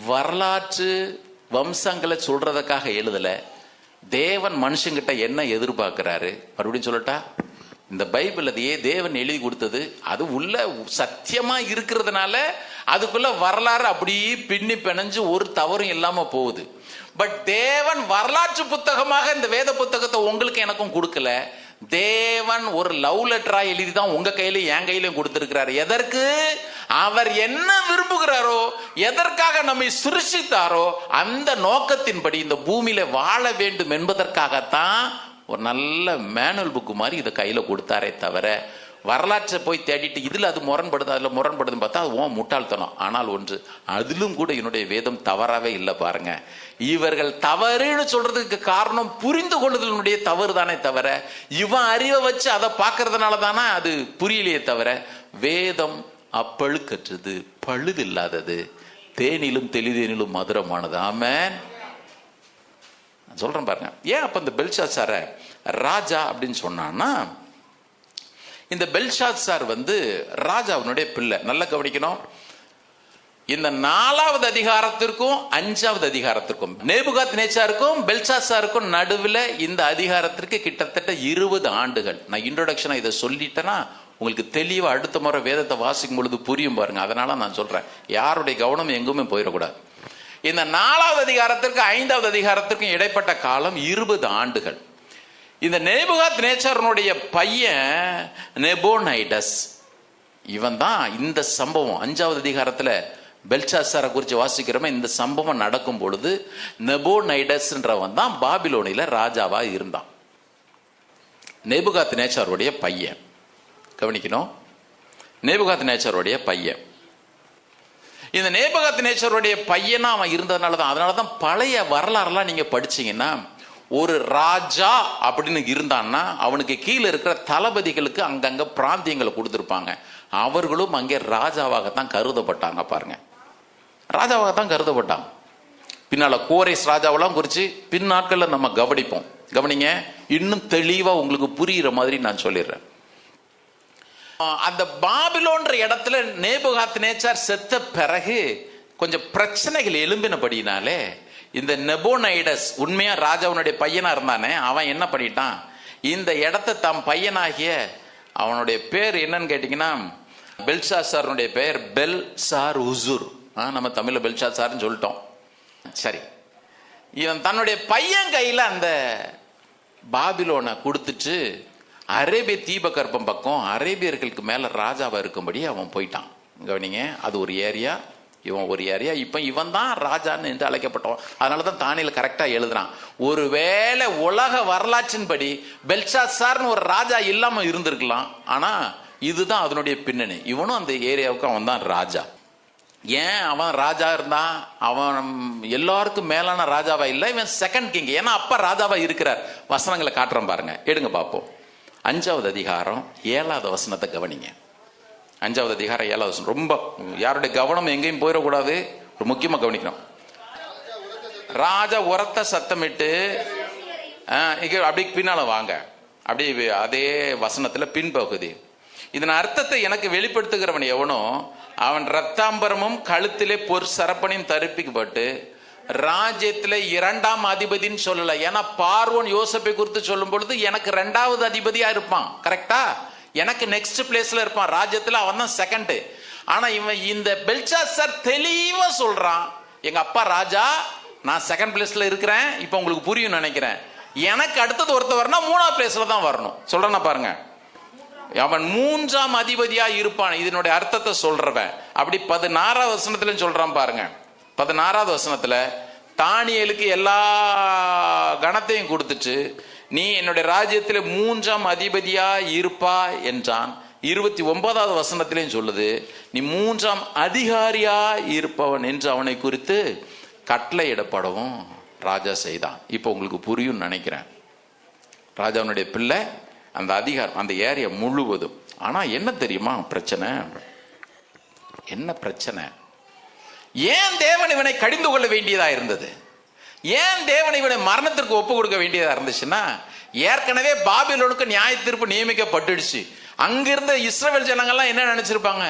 வரலாற்று வம்சங்களை சொல்றதுக்காக எழுதல. தேவன் மனுஷங்கிட்ட என்ன எதிர்பார்க்கிறாரு மறுபடியும் சொல்லட்டா, இந்த பைபிள் அதையே தேவன் எழுதி கொடுத்தது. அது உள்ள சத்தியமா இருக்கிறதுனால அதுக்குள்ள வரலாறு அப்படியே பின்னி பிணைஞ்சு ஒரு தவறும் இல்லாம போகுது. பட் தேவன் வரலாற்று புத்தகமாக இந்த வேத புத்தகத்தை உங்களுக்கு எனக்கும் கொடுக்கல. தேவன் ஒரு லவ் லெட்டரா எழுதி தான் உங்க கையிலும் என் கையிலும் கொடுத்திருக்கிறாரு. எதற்கு? அவர் என்ன விரும்புகிறாரோ, எதற்காக நம்மை சிருஷ்டித்தாரோ அந்த நோக்கத்தின்படி இந்த பூமியில வாழ வேண்டும் என்பதற்காகத்தான் ஒரு நல்ல மேனுவல் புக்கு மாதிரி இதை கையில கொடுத்தாரே தவிர, வரலாற்றை போய் தேடிட்டு இதுல அது முரண்படுது அதுல முரண்படுதுன்னு பார்த்தா அது முட்டாள்தனம். ஆனால் ஒன்று, அதிலும் கூட என்னுடைய வேதம் தவறாவே இல்லை பாருங்க. இவர்கள் தவறுன்னு சொல்றதுக்கு காரணம் புரிந்து கொள்ளுதலுடைய தவறு தானே தவிர, இவன் அறிவை வச்சு அதை பார்க்கறதுனால தானே அது புரியலையே தவிர, வேதம் அப்பழுக்கற்றது, பழுது இல்லாதது, தேனிலும் தெளிதேனிலும் மதுரமானது. ஆமென். சொல்றேன் பாருங்க. ஏன் அப்ப இந்த பெல்ஷாத்சார ராஜா அப்படின்னு சொன்னான்னா, இந்த பெல்ஷாத்சார் ராஜாவினுடைய பிள்ளை. நல்லா கவனிக்கணும். இந்த 4வது அதிகாரத்திற்கும் 5வது அதிகாரத்திற்கும், நேபுகாத்நேச்சாருக்கும் பெல்ஷாத்சாருக்கும் நடுவில் இந்த அதிகாரத்திற்கு கிட்டத்தட்ட 20 ஆண்டுகள். நான் இன்ட்ரோடக்ஷனா இதை சொல்லிட்டேன்னா உங்களுக்கு தெளிவா அடுத்த முறை வேதத்தை வாசிக்கும் பொழுது புரியும் பாருங்க. அதனால நான் சொல்றேன், யாருடைய கவனம் எங்குமே போயிடக்கூடாது. இந்த 4வது அதிகாரத்திற்கு 5வது அதிகாரத்திற்கும் இடைப்பட்ட காலம் 20 ஆண்டுகள். இந்த நேபுகாத்நேச்சாரனுடைய பையன் நெபோனைடஸ், இவன் தான் இந்த சம்பவம் 5வது அதிகாரத்துல பெல்ஷாத்சாரை குறித்து வாசிக்கிறோமே, இந்த சம்பவம் நடக்கும் பொழுது நெபோனைடஸ்ன்றவன் தான் பாபிலோனில ராஜாவா இருந்தான். நேபுகாத்நேச்சாருடைய பையன். கவனிக்கணும், நேபுகாத்நேச்சாருடைய பையன். இந்த நேபுகாத்நேச்சாருடைய பையனா அவன் இருந்ததுனால தான், அதனால தான் பழைய வரலாறுலாம் நீங்க படிச்சீங்கன்னா, ஒரு ராஜா அப்படின்னு இருந்தான்னா அவனுக்கு கீழே இருக்கிற தளபதிகளுக்கு அங்கங்க பிராந்தியங்களை கொடுத்துருப்பாங்க. அவர்களும் அங்கே ராஜாவாகத்தான் கருதப்பட்டாங்க. பாருங்க, ராஜாவாகத்தான் கருதப்பட்டாங்க. பின்னால கோரேஸ் ராஜாவெல்லாம் குறித்து பின்னாட்கள்ல நம்ம கவனிப்போம். கவனிங்க, இன்னும் தெளிவா உங்களுக்கு புரியுற மாதிரி நான் சொல்லிடுறேன். அந்த பாபிலோன்ற இடத்துல நேபுகாத்நேச்சார் செத்த பிறகு கொஞ்சம் பிரச்சனைகள் எழும்பினபடினாலே இந்த நெபோனைடஸ் உண்மையா ராஜாவுடைய பையனா இருந்தானே, அவன் என்ன பண்ணிட்டான், இந்த இடத்தை தம் பையனாகிய, அவனுடைய பேர் என்னன்னு கேட்டீங்கன்னா, பெல்ஷாத்சாருடைய பெயர் பெல்சார் உசூர். நம்ம தமிழ்ல பெல்ஷாத்சார்னு சொல்லிட்டோம். சரி, இவன் தன்னுடைய பையன் கையில அந்த பாபிலோனை கொடுத்துட்டு அரேபிய தீபகற்பம் பக்கம் அரேபியர்களுக்கு மேல ராஜாவா இருக்கும்படி அவன் போயிட்டான். கவனிங்க, அது ஒரு ஏரியா, இவன் ஒரு ஏரியா. இப்ப இவன் தான் ராஜான்னு என்று அழைக்கப்பட்டவன். அதனாலதான் தானியேல் கரெக்டா எழுதுறான், ஒருவேளை உலக வரலாற்றின்படி பெல்ஷாத்சார்னு ஒரு ராஜா இல்லாம இருந்திருக்கலாம், ஆனா இதுதான் அதனுடைய பின்னணி. இவனும் அந்த ஏரியாவுக்கு அவன் தான் ராஜா. ஏன் அவன் ராஜா இருந்தான்? அவன் எல்லாருக்கும் மேலான ராஜாவா இல்லை, இவன் செகண்ட் கிங். ஏன்னா அப்பா ராஜாவா இருக்கிறார். வசனங்களை காட்டுறோம் பாருங்க, எடுங்க பார்ப்போம். 5வது அதிகாரம் 7வது வசனத்தை கவனிங்க. 5வது அதிகாரம் 7வது வசனம். ரொம்ப யாருடைய கவனம் எங்கேயும் போயிடக்கூடாது, ஒரு முக்கியமா கவனிக்கணும். ராஜா உரத்த சத்தமிட்டு, அப்படி பின்னால வாங்க, அப்படி அதே வசனத்துல பின்பகுதி. இதன் அர்த்தத்தை எனக்கு வெளிப்படுத்துகிறவன் எவனோ அவன் ரத்தாம்பரமும் கழுத்திலே சரப்பனையும் தரிப்பிக்கப்பட்டு ராஜ்யத்துல 2ஆம் அதிபதினு சொல்லல. ஏன்னா பார்வோன் யோசேப்பை குறித்து சொல்லும் பொழுது எனக்கு 2வது அதிபதியா இருப்பான், கரெக்டா? எனக்கு நெக்ஸ்ட் பிளேஸ்ல இருப்பான் ராஜ்யத்துல, அவன் தான் செகண்ட். ஆனா இவன் இந்த பெல்ஷாத்சார் தெளிவா சொல்றான், எங்க அப்பா ராஜா, நான் செகண்ட் பிளேஸ்ல இருக்கிறேன். இப்ப உங்களுக்கு புரியும் நினைக்கிறேன். எனக்கு அடுத்தது ஒருத்தர் வரணும், 3ஆம் பிளேஸ்ல தான் வரணும். சொல்றேன்னா பாருங்க, அவன் 3ஆம் அதிபதியா இருப்பான். இதனுடைய அர்த்தத்தை சொல்றவன் அப்படி 16வது வசனத்துல சொல்றான் பாருங்க. 16வது வசனத்துல தானியேலுக்கு எல்லா கணத்தையும் கொடுத்துட்டு நீ என்னுடைய ராஜ்யத்தில் 3ஆம் அதிபதியா இருப்பா என்றான். 29வது வசனத்திலையும் சொல்லுது நீ 3ஆம் அதிகாரியா இருப்பவன் என்று அவனை குறித்து கட்டளையிடப்படவும் ராஜா செய்தான். இப்போ உங்களுக்கு புரியும் நினைக்கிறேன். ராஜாவுடைய பிள்ளை அந்த அதிகாரம் அந்த ஏரியா முழுவதும். ஆனா என்ன தெரியுமா பிரச்சனை? என்ன பிரச்சனை? ஏன் தேவன் இவனை கடிந்து கொள்ள வேண்டியதா இருந்தது? ஏன் தேவன் இவனை மரணத்திற்கு ஒப்பு கொடுக்க வேண்டியதா இருந்துச்சுன்னா, ஏற்கனவே பாபிலோனுக்கு நியாய தீர்ப்பு நியமிக்கப்பட்டுடுச்சு. அங்கிருந்த இஸ்ரவேல் ஜனங்கள்லாம் என்ன நினைச்சிருப்பாங்க?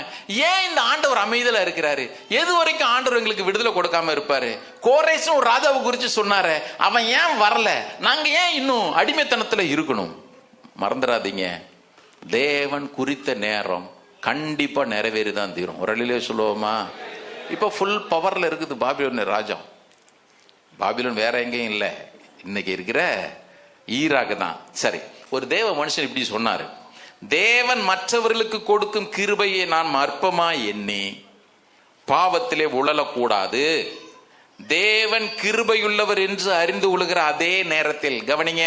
ஏன் இந்த ஆண்டவர் அமைதியில இருக்கிறாரு? எது வரைக்கும் ஆண்டவர் எங்களுக்கு விடுதலை கொடுக்காம இருப்பாரு? கோரேசும் ஒரு ராஜாவை குறித்து சொன்னாரு, அவன் ஏன் வரல? நாங்க ஏன் இன்னும் அடிமைத்தனத்துல இருக்கணும்? மறந்துடாதீங்க, தேவன் குறித்த நேரம் கண்டிப்பா நிறைவேறிதான் தீரும். ஒரு அழிலே சொல்லுவோமா? இப்ப ஃபுல் பவர்ல இருக்குது பாபிலோன் ராஜ்யம். பாபிலோன் வேற எங்கேயும் இல்லை, இன்னைக்கு இருக்கிற ஈராக் தான். சரி, ஒரு தேவ மனுஷன் இப்படி சொன்னாரு, தேவன் மற்றவர்களுக்கு கொடுக்கும் கிருபையை நான் அற்பமாய் எண்ணி பாவத்திலே உழலக்கூடாது. தேவன் கிருபையுள்ளவர் என்று அறிந்து கொள்கிற அதே நேரத்தில், கவனிங்க,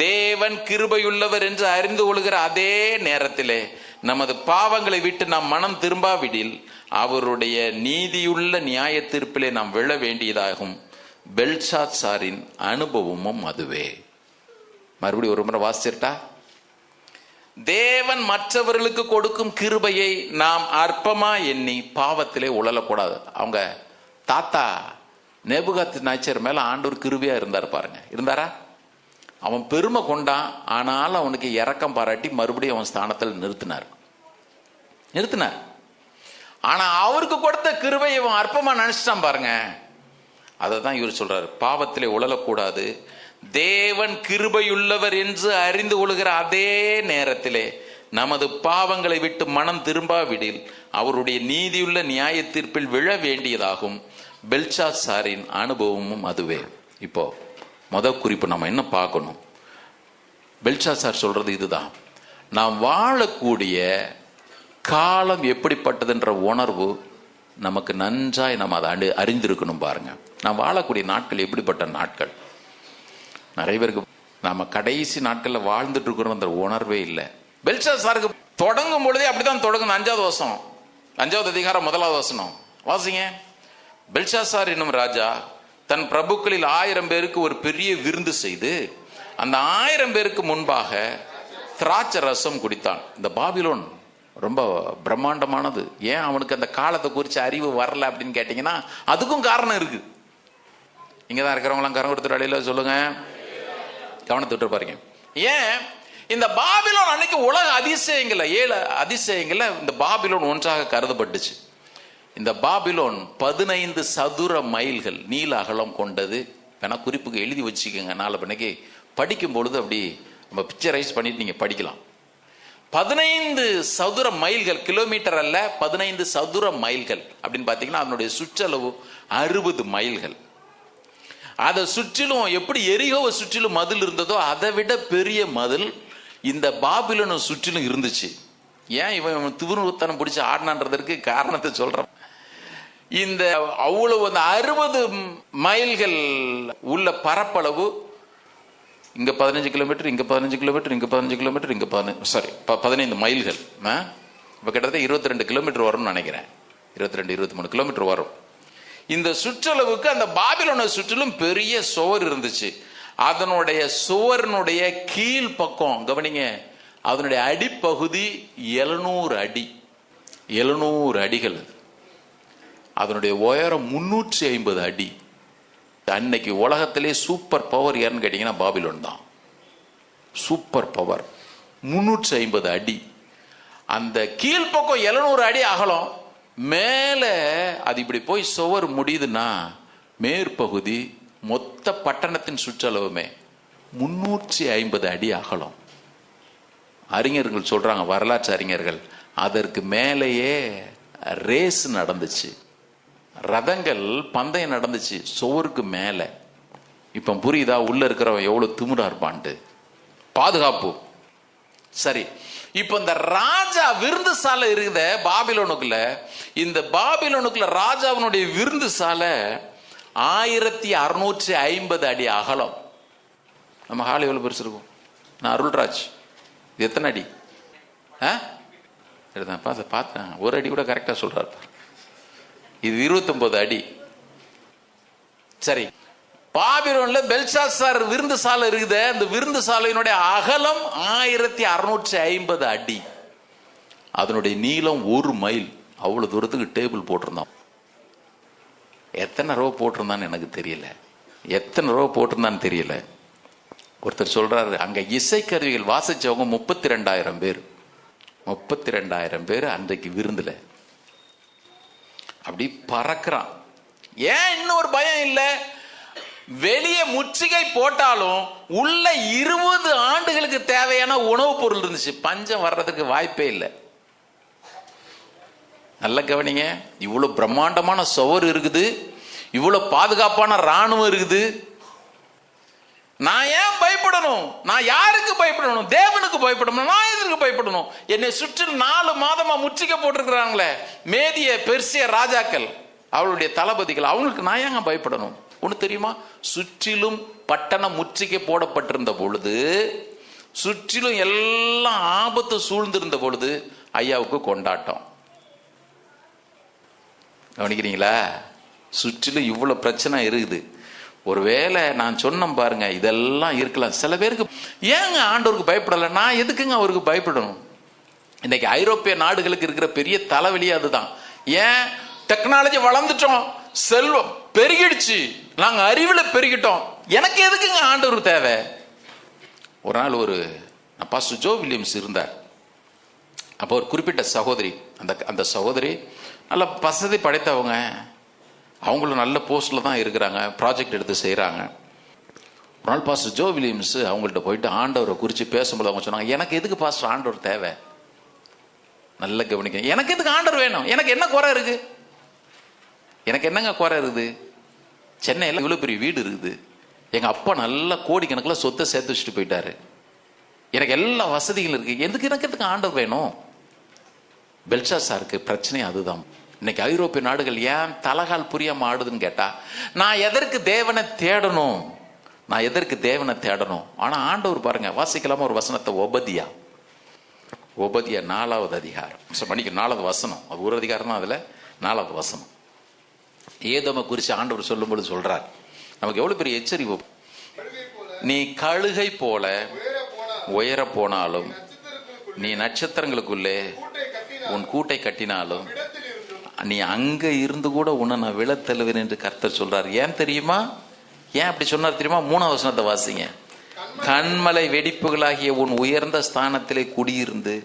தேவன் கிருபையுள்ளவர் என்று அறிந்து கொள்கிற அதே நேரத்திலே நமது பாவங்களை விட்டு நாம் மனம் திரும்பாவிடில் அவருடைய நீதியுள்ள நியாய தீர்ப்பிலே நாம் விழ வேண்டியதாகும். பெல்ஷாத்சாரின் அனுபவமும் அதுவே. மறுபடியும் ஒரு முறை வாசிச்சிட்டா, தேவன் மற்றவர்களுக்கு கொடுக்கும் கிருபையை நாம் அற்பமா எண்ணி பாவத்திலே உழலக்கூடாது. அவங்க தாத்தா நேபுகாத் நேச்சர் மேல ஆண்டவர் கிருபையா இருந்தார் பாருங்க. இருந்தாரா? அவன் பெருமை கொண்டான், ஆனாலும் அவனுக்கு இரக்கம் பாராட்டி மறுபடியும் அவன் ஸ்தானத்தில் நிறுத்தினார். ஆனா அவருக்கு கொடுத்த கிருபை இவன் அற்பமா நினைச்சிட்டான் பாருங்க. அதை தான் இவர் சொல்றாரு, பாவத்திலே உழலக்கூடாது. தேவன் கிருபையுள்ளவர் என்று அறிந்து கொள்கிற அதே நேரத்திலே நமது பாவங்களை விட்டு மனம் திரும்பாவிடில் அவருடைய நீதியுள்ள நியாய தீர்ப்பில் விழ வேண்டியதாகும். பெல்ஷாத்சாரின் அனுபவமும் அதுவே. இப்போ முதல் குறிப்பு நம்ம என்ன பார்க்கணும்? பெல்ஷாத்சார் சொல்றது இதுதான், நாம் வாழக்கூடிய காலம் எப்படிப்பட்டதுன்ற உணர்வு நமக்கு நன்றாய் நம்ம அதை அறிந்திருக்கணும். பாருங்க, நாம் வாழக்கூடிய நாட்கள் எப்படிப்பட்ட நாட்கள். நிறைய பேருக்கு நாம கடைசி நாட்கள்ல வாழ்ந்துட்டு இருக்கிறோம் அந்த உணர்வே இல்லை. பெல்ஷாத்சாருக்கு தொடங்கும் பொழுதே அப்படித்தான் தொடங்கும். 5வது வசனம், 5வது அதிகாரம் 1வது வசனம் வாசிங்க. பெல்ஷாத்சார் என்னும் ராஜா தன் பிரபுக்களில் 1000 பேருக்கு ஒரு பெரிய விருந்து செய்து அந்த 1000 பேருக்கு முன்பாக திராட்சை ரசம் குடித்தான். இந்த பாபிலோன் ரொம்ப பிரம்மாண்டமானது. ஏன் அவனுக்கு அந்த காலத்தை குறித்து அறிவு வரல அப்படின்னு கேட்டீங்கன்னா, அதுக்கும் காரணம் இருக்கு. இங்கதான் இருக்கிறவங்களாம் கரம் கொடுத்துட்டு அடையில சொல்லுங்க, கவனத்தை விட்டு பாருங்க. ஏன் இந்த பாபிலோன் அன்னைக்கு உலக அதிசயங்கள்ல 7 அதிசயங்கள்ல இந்த பாபிலோன் ஒன்றாக கருதப்பட்டுச்சு. இந்த பாபிலோன் 15 சதுர மைல்கள் நீள அகலம் கொண்டது. வேணா குறிப்புக்கு எழுதி வச்சுக்கோங்க, நாளை பின்னைக்கு படிக்கும் பொழுது அப்படி நம்ம பிக்சரைஸ் பண்ணிட்டு நீங்க படிக்கலாம். 15 சதுர மைல்கள், கிலோமீட்டர் அல்ல, 15 சதுர மைல்கள் அப்படின்னு பார்த்தீங்கன்னா அதனுடைய சுற்றளவு 60 மைல்கள். அதை சுற்றிலும் எப்படி எரிகோவை சுற்றிலும் மதில் இருந்ததோ அதை விட பெரிய மதில் இந்த பாபிலோனை சுற்றிலும் இருந்துச்சு. ஏன் இவன் திவுருத்தனம் பிடிச்சி ஆடினான்றதற்கு காரணத்தை சொல்றான். இந்த அவ்வளவு அந்த 60 மைல்கள் உள்ள பரப்பளவு, இங்க 15 கிலோமீட்டர், இங்க 15 கிலோமீட்டர், இங்க 15 கிலோமீட்டர், இங்க 15 மைல்கள். இப்ப கிட்டத்தட்ட 22 கிலோமீட்டர் வரும்னு நினைக்கிறேன். 22-23 கிலோமீட்டர் வரும். இந்த சுற்றளவுக்கு அந்த பாபிலோனை சுற்றிலும் பெரிய சுவர் இருந்துச்சு. அதனுடைய சுவரினுடைய கீழ் பக்கம் கவனிங்க, அதனுடைய அடிப்பகுதி 700 அடி, 700 அடிகள். அதனுடைய உயரம் 350 அடி. அன்னைக்கு உலகத்திலே சூப்பர் பவர் யாருன்னு கேட்டீங்கன்னா பாபிலோன் தான். சூப்பர் பவர் 350 அடி. அந்த கீழ்ப்பக்கம் 700 அடி அகலம். மேல அது இப்படி போய் சுவர் முடியுதுன்னா மேற்பகுதி மொத்த பட்டணத்தின் சுற்றளவுமே 350 அடி அகலம். அறிஞர்கள் சொல்றாங்க, வரலாற்று அறிஞர்கள், அதற்கு மேலேயே ரேஸ் நடந்துச்சு, ரதங்கள் பந்தயம் நடந்துச்சு சுவருக்கு மேல. இப்ப புரியுதா உள்ள இருக்கிறவன் எவ்வளவு திமிரா இருப்பான்ட்டு? பாதுகாப்பு. சரி, இப்ப இந்த ராஜா விருந்து சாலை இருக்குது பாபிலோனுக்குள்ள. இந்த பாபிலோனுக்குள்ள ராஜாவினுடைய விருந்து சாலை 1650 அடி அகலம். நம்ம ஹால் எவ்வளவு பெருசு இருக்கும்? நான் அருள்ராஜ், இது எத்தனை அடி? பார்த்தேன், ஒரு அடி கூட கரெக்டா சொல்றாரு. இது 29 அடி. சரி, பாபிலோன்ல பெல்ஷாத்சார் விருந்து சாலை இருக்குது. அந்த விருந்து சாலையினுடைய அகலம் 1650 அடி, அதனுடைய நீளம் 1 மைல். அவ்வளவு தூரத்துக்கு டேபிள் போட்டிருந்தோம். எத்தனை ரூபா போட்டிருந்தான்னு எனக்கு தெரியல, எத்தனை ரூபா போட்டிருந்தான்னு தெரியல. ஒருத்தர் சொல்றாரு, அங்க இசைக்கருவிகள் வாசிச்சவங்க 32,000 பேர். 32,000 பேர் அன்றைக்கு விருந்துல அப்படி பறக்கிறான். ஏன் இன்னொரு பயம் இல்லை? வெளியே முற்றுகை போட்டாலும் உள்ள 20 ஆண்டுகளுக்கு தேவையான உணவுப் பொருள் இருந்துச்சு. பஞ்சம் வர்றதுக்கு வாய்ப்பே இல்லை. நல்ல கவனிங்க, இவ்வளவு பிரம்மாண்டமான சுவர் இருக்குது, இவ்வளவு பாதுகாப்பான ராணுவம் இருக்குது. நான் ஏன் பயப்படணும்? நான் யாருக்கு பயப்படணும்? தேவனுக்கு பயப்படணும். நான் எதற்கு பயப்படணும்? என்னை சுற்றி 4 மாதமா முற்றுகை போட்டிருக்கிறாங்களே மேதிய பெர்சிய ராஜாக்கள், அவளுடைய தளபதிகள், அவங்களுக்கு நான் ஏங்க பயப்படணும்? ஒண்ணு தெரியுமா? சுற்றிலும் பட்டணம் முற்றுகை போடப்பட்டிருந்த பொழுது, சுற்றிலும் எல்லாம் ஆபத்து சூழ்ந்திருந்த பொழுது ஐயாவுக்கு கொண்டாட்டம். கவனிக்கிறீங்களா? சுற்றிலும் இவ்வளவு பிரச்சனை இருக்குது. ஒருவேளை நான் சொன்ன பாருங்க, இதெல்லாம் இருக்கலாம். சில பேருக்கு ஏங்க ஆண்டவருக்கு பயப்படல? நான் எதுக்குங்க அவருக்கு பயப்படணும்? இன்னைக்கு ஐரோப்பிய நாடுகளுக்கு இருக்கிற பெரிய தலைவலியே அதுதான். ஏன்? டெக்னாலஜி வளர்ந்துட்டோம், செல்வம் பெருகிடுச்சு, நாங்க அறிவுல பெருகிட்டோம், எனக்கு எதுக்குங்க ஆண்டவர் தேவை? ஒரு நாள் ஒரு பாஸ்டர் ஜோ வில்லியம்ஸ் இருந்தார். அப்போ ஒரு குறிப்பிட்ட சகோதரி, அந்த சகோதரி நல்ல வசதி படைத்தவங்க, அவங்களும் நல்ல போஸ்ட்ல தான் இருக்கிறாங்க, ப்ராஜெக்ட் எடுத்து செய்யறாங்க. ஒரு நாள் பாஸ்டர் ஜோ வில்லியம்ஸ் அவங்கள்ட்ட போயிட்டு ஆண்டவரை குறித்து பேசும்போது அவங்க சொன்னாங்க, எனக்கு எதுக்கு பாஸ்டர் ஆண்டவர் தேவை? நல்ல கவனிக்க, எனக்கு எதுக்கு ஆண்டவர் வேணும்? எனக்கு என்ன குறை இருக்கு? எனக்கு என்னங்க குறை இருக்குது? சென்னையில் இவ்வளவு பெரிய வீடு இருக்குது, எங்க அப்பா நல்ல கோடிக்கணக்கில் சொத்தை சேர்த்து வச்சுட்டு போயிட்டாரு, எனக்கு எல்லா வசதிகளும் இருக்கு, எனக்கு ஆண்டவர் வேணும்? பெல்ஷாத்சாருக்கு பிரச்சனை அதுதான். இன்னைக்கு ஐரோப்பிய நாடுகள் ஏன் தலகால் புரியாம ஆடுதுன்னு கேட்டா, நான் எதற்கு தேவனை தேடணும்? நான் எதற்கு தேவனை தேடணும்? ஆனா ஆண்டவர் பாருங்க, வாசிக்கலாமா ஒரு வசனத்தை? ஒபதியா 4வது அதிகாரம், மணிக்கு 4வது வசனம். அது ஒரு அதிகாரம் தான், அதுல 4வது வசனம். ஏதோமை குறித்து ஆண்டவர் சொல்லும்போது சொல்றார், நமக்கு எவ்வளவு பெரிய எச்சரிப்பு. நீ கழுகை போல உயர போனாலும், நீ நட்சத்திரங்களுக்குள்ளே உன் கூட்டை கட்டினாலும், நீ அங்க இருந்து கூட உன்னை நான் விழத்தழுவேன் என்று கர்த்தர் சொல்றார். ஏன் தெரியுமா? ஏன் அப்படி சொன்னார் தெரியுமா? 3வது வசனத்தை வாசிங்க. கண்மலை வெடிப்புகளாகிய உன் உயர்ந்த ஸ்தானத்திலே குடியிருந்து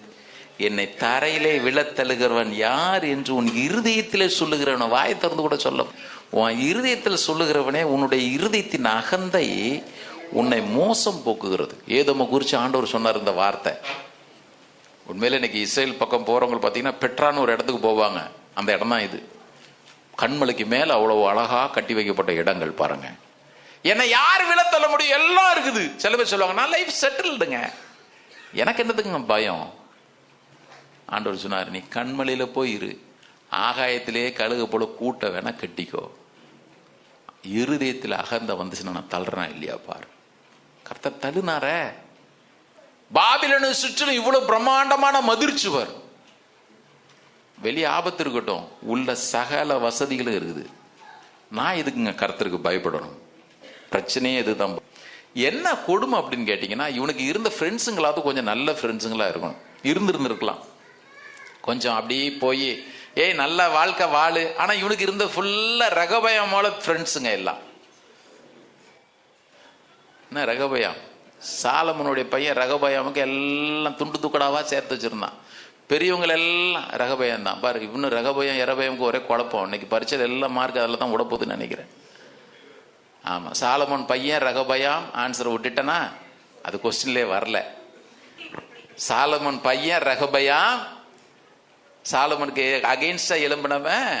என்னை தரையிலே விழத்தழுகிறவன் யார் என்று உன் இருதயத்திலே சொல்லுகிறவன, வாயை திறந்து கூட சொல்ல, உன் இருதயத்தில் சொல்லுகிறவனே, உன்னுடைய இருதயத்தின் அகந்தை உன்னை மோசம் போக்குகிறது. ஏதோமை குறித்து ஆண்டவர் சொன்னார் இந்த வார்த்தை. உண்மையில இன்னைக்கு இஸ்ரேல் பக்கம் போறவங்க பார்த்தீங்கன்னா பெட்ரான்னு ஒரு இடத்துக்கு போவாங்க, அந்த இடம் தான் இது. கண்மலைக்கு மேல அவ்வளவு அழகா கட்டி வைக்கப்பட்ட இடங்கள் பாருங்க. என்னை யார் விழத்தள்ள முடியும்? எல்லாம் இருக்குது. சில பேர் சொல்லுவாங்க, நான் லைஃப் செட்டில்டுங்க, எனக்கு என்னதுங்க பயம்? ஆண்டவர் சொன்னார், நீ கண்மலையில போய் இரு, ஆகாயத்திலே கழுகு போல கூட்ட வேணா கட்டிக்கோ, இருதயத்தில் அகந்த வந்துச்சுன்னா நான் தள்ளுறேன் இல்லையா பாரு. கர்த்தர் தள்ளுனார. பாபிலோனை சுற்றிலும் இவ்வளவு பிரம்மாண்டமான மதிர்ச்சுவர், வெளியே ஆபத்து இருக்கட்டும், உள்ள சகல வசதிகளும் இருக்குது. நான் எதுக்குங்க கர்த்தருக்கு பயப்படணும்? பிரச்சனையே இதுதான். என்ன கொடுமை அப்படின்னு கேட்டீங்கன்னா, இவனுக்கு இருந்த ஃப்ரெண்ட்ஸுங்களாவது கொஞ்சம் நல்ல ஃப்ரெண்ட்ஸுங்களா இருக்கணும், இருந்திருக்கலாம். கொஞ்சம் அப்படி போய் ஏய் நல்ல வாழ்க்கை வாழு. ஆனா இவனுக்கு இருந்த ஃபுல்லா ரகபயமோல ஃப்ரெண்ட்ஸுங்க எல்லாம். என்ன ரகபயம்? சாலமனுடைய பையன் ரகபயமுக்கு எல்லாம் துண்டு துக்கடாவா சேர்த்து வச்சிருந்தான். பெரியவங்க எல்லாம் ரகபயம் தான் பாரு. இன்னும் ரகபயம் இரபயமுக்கு ஒரே குழப்பம். இன்னைக்கு பரிச்சையில் எல்லாம் மார்க் அதில் தான் விடப்போகுதுன்னு நினைக்கிறேன். ஆமா, சாலமன் பையன் ரகபயம் ஆன்சர் விட்டுட்டனா அது கொஸ்டின்லேயே வரல. சாலமன் பையன் ரகபயம், சாலமனுக்கு அகெயின்ஸ்டா எழும்பினவன்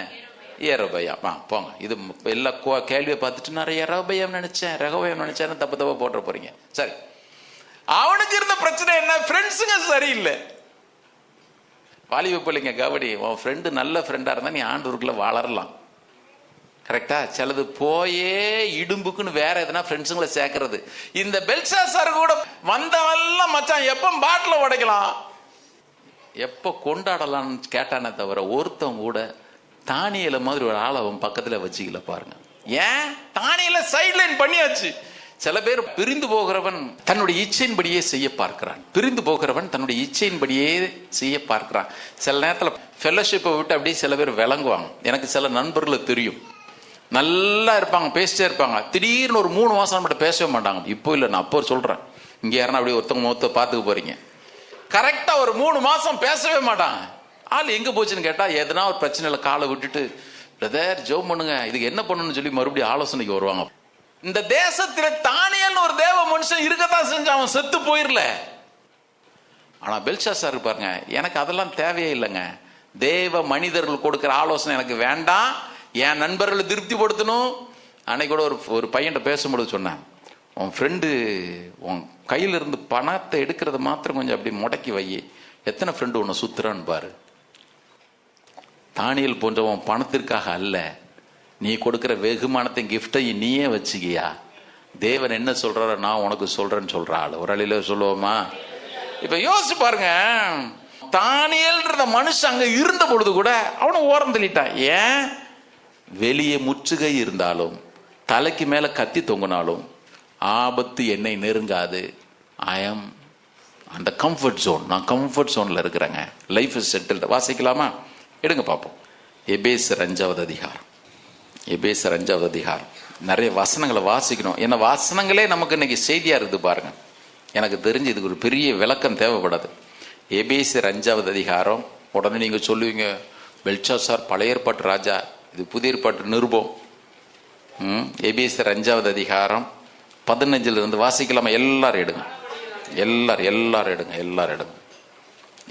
ஏரபயம். போங்க, இது எல்லா கேள்வியை பார்த்துட்டு நான் ஏரபயம் நினைச்சேன், ரகபயம் நினைச்சேன்னு தப்பு தப்பா போட்டுற போறீங்க. சரி, அவனுக்கு இருந்த பிரச்சனை என்ன? ஃப்ரெண்ட்ஸுங்க சரியில்லை. வாலிப பிள்ளைங்க கபடி, உன் ஃப்ரெண்டு நல்ல ஃப்ரெண்டா இருந்தா நீ ஆண்டவருக்குள்ள வளரலாம். கரெக்டா? சிலது போயே இடும்புக்குன்னு வேற எதுனா ஃப்ரெண்ட்ஸுங்களை சேர்க்கறது. இந்த பெல்ஷாசார் கூட வந்தவெல்லாம் மச்சான் எப்போ பாட்டில உடைக்கலாம், எப்போ கொண்டாடலாம்னு கேட்டானே தவிர ஒருத்தவங்க கூட தானியல மாதிரி ஒரு ஆளை அவன் பக்கத்துல வச்சுக்கல. பாருங்க, ஏன் தானியல சைட்லைன் பண்ணியாச்சு. சில பேர் பிரிந்து போகிறவன் தன்னுடைய இச்சையின்படியே செய்ய பார்க்கிறான். பிரிந்து போகிறவன் தன்னுடைய இச்சையின்படியே செய்ய பார்க்கிறான். சில நேரத்தில் ஃபெல்லோஷிப்பை விட்டு அப்படியே சில பேர் விளங்குவாங்க. எனக்கு சில நண்பர்களை தெரியும், நல்லா இருப்பாங்க, பேசிட்டே இருப்பாங்க. திடீர்னு ஒரு 3 மாசம் மட்டும் பேசவே மாட்டாங்க. இப்போ இல்லை, நான் அப்போ சொல்றேன். இங்கே யாருன்னா அப்படியே ஒருத்தவங்க மொத்த பார்த்துக்க போறீங்க, கரெக்டா ஒரு 3 மாசம் பேசவே மாட்டாங்க. ஆள் எங்க போச்சுன்னு கேட்டா எதனா ஒரு பிரச்சனையில காலை விட்டுட்டு, பிரதர் ஜெபம் பண்ணுங்க, இதுக்கு என்ன பண்ணணும்னு சொல்லி மறுபடியும் ஆலோசனைக்கு வருவாங்க. இந்த தேசத்துல தானியல்னு ஒரு தேவ மனுஷன் இருக்கத்தான் செஞ்சு அவன் செத்து போயிரல. ஆனா பெல்ஷாசார் பாருங்க, எனக்கு அதெல்லாம் தேவையே இல்லைங்க. தேவ மனிதர்கள் கொடுக்கிற ஆலோசனை எனக்கு வேண்டாம், என் நண்பர்களை திருப்திப்படுத்தணும். அன்னைக்கு கூட ஒரு பையன்கிட்ட பேசும்போது சொன்னேன், உன் ஃப்ரெண்டு உன் கையில இருந்து பணத்தை எடுக்கிறத மாத்திரம் கொஞ்சம் அப்படி முடக்கி வை, எத்தனை ஃப்ரெண்டு உன்னை சுத்துறான்னு பாரு. தானியல் போன்றவன் பணத்திற்காக அல்ல, நீ கொடுக்கிற வெகுமானத்தை கிஃப்டையும் நீயே வச்சுக்கியா. தேவன் என்ன சொல்றாரோ நான் உனக்கு சொல்றேன்னு சொல்ற ஆள் ஒரு அழில சொல்லுவோமா? இப்ப யோசிச்சு பாருங்க, தானியல்ன்ற மனுஷன் அங்க இருந்த பொழுது கூட அவனை ஓரம் தள்ளிட்டான். ஏன்? வெளியே முற்றுகை இருந்தாலும் தலைக்கு மேல கத்தி தொங்கினாலும் ஆபத்து என்னை நெருங்காது. ஐ ஆம் அந்த கம்ஃபர்ட் ஜோன், நான் கம்ஃபர்ட் ஜோன்ல இருக்கிறேங்க. Life is settled. வாசிக்கலாமா? எடுங்க பார்ப்போம். எபேசர் 5வது அதிகாரம். எபேசர் 5வது அதிகாரம். நிறைய வசனங்களை வாசிக்கணும், ஏன்னா வசனங்களே நமக்கு இன்னைக்கு செய்தியா இருக்குது பாருங்க. எனக்கு தெரிஞ்சு இதுக்கு ஒரு பெரிய விளக்கம் தேவைப்படாது. எபேசர் 5வது அதிகாரம். உடனே நீங்க சொல்லுவீங்க, பெல்ஷாசார் பழைய ஏற்பாட்டு ராஜா, இது புதிய ஏற்பாட்டு நிருபம். எபேசர் 5வது அதிகாரம் 15 இருந்து வாசிக்கலாமா? எல்லாரும் எடுங்க, எல்லாரும் எடுங்க.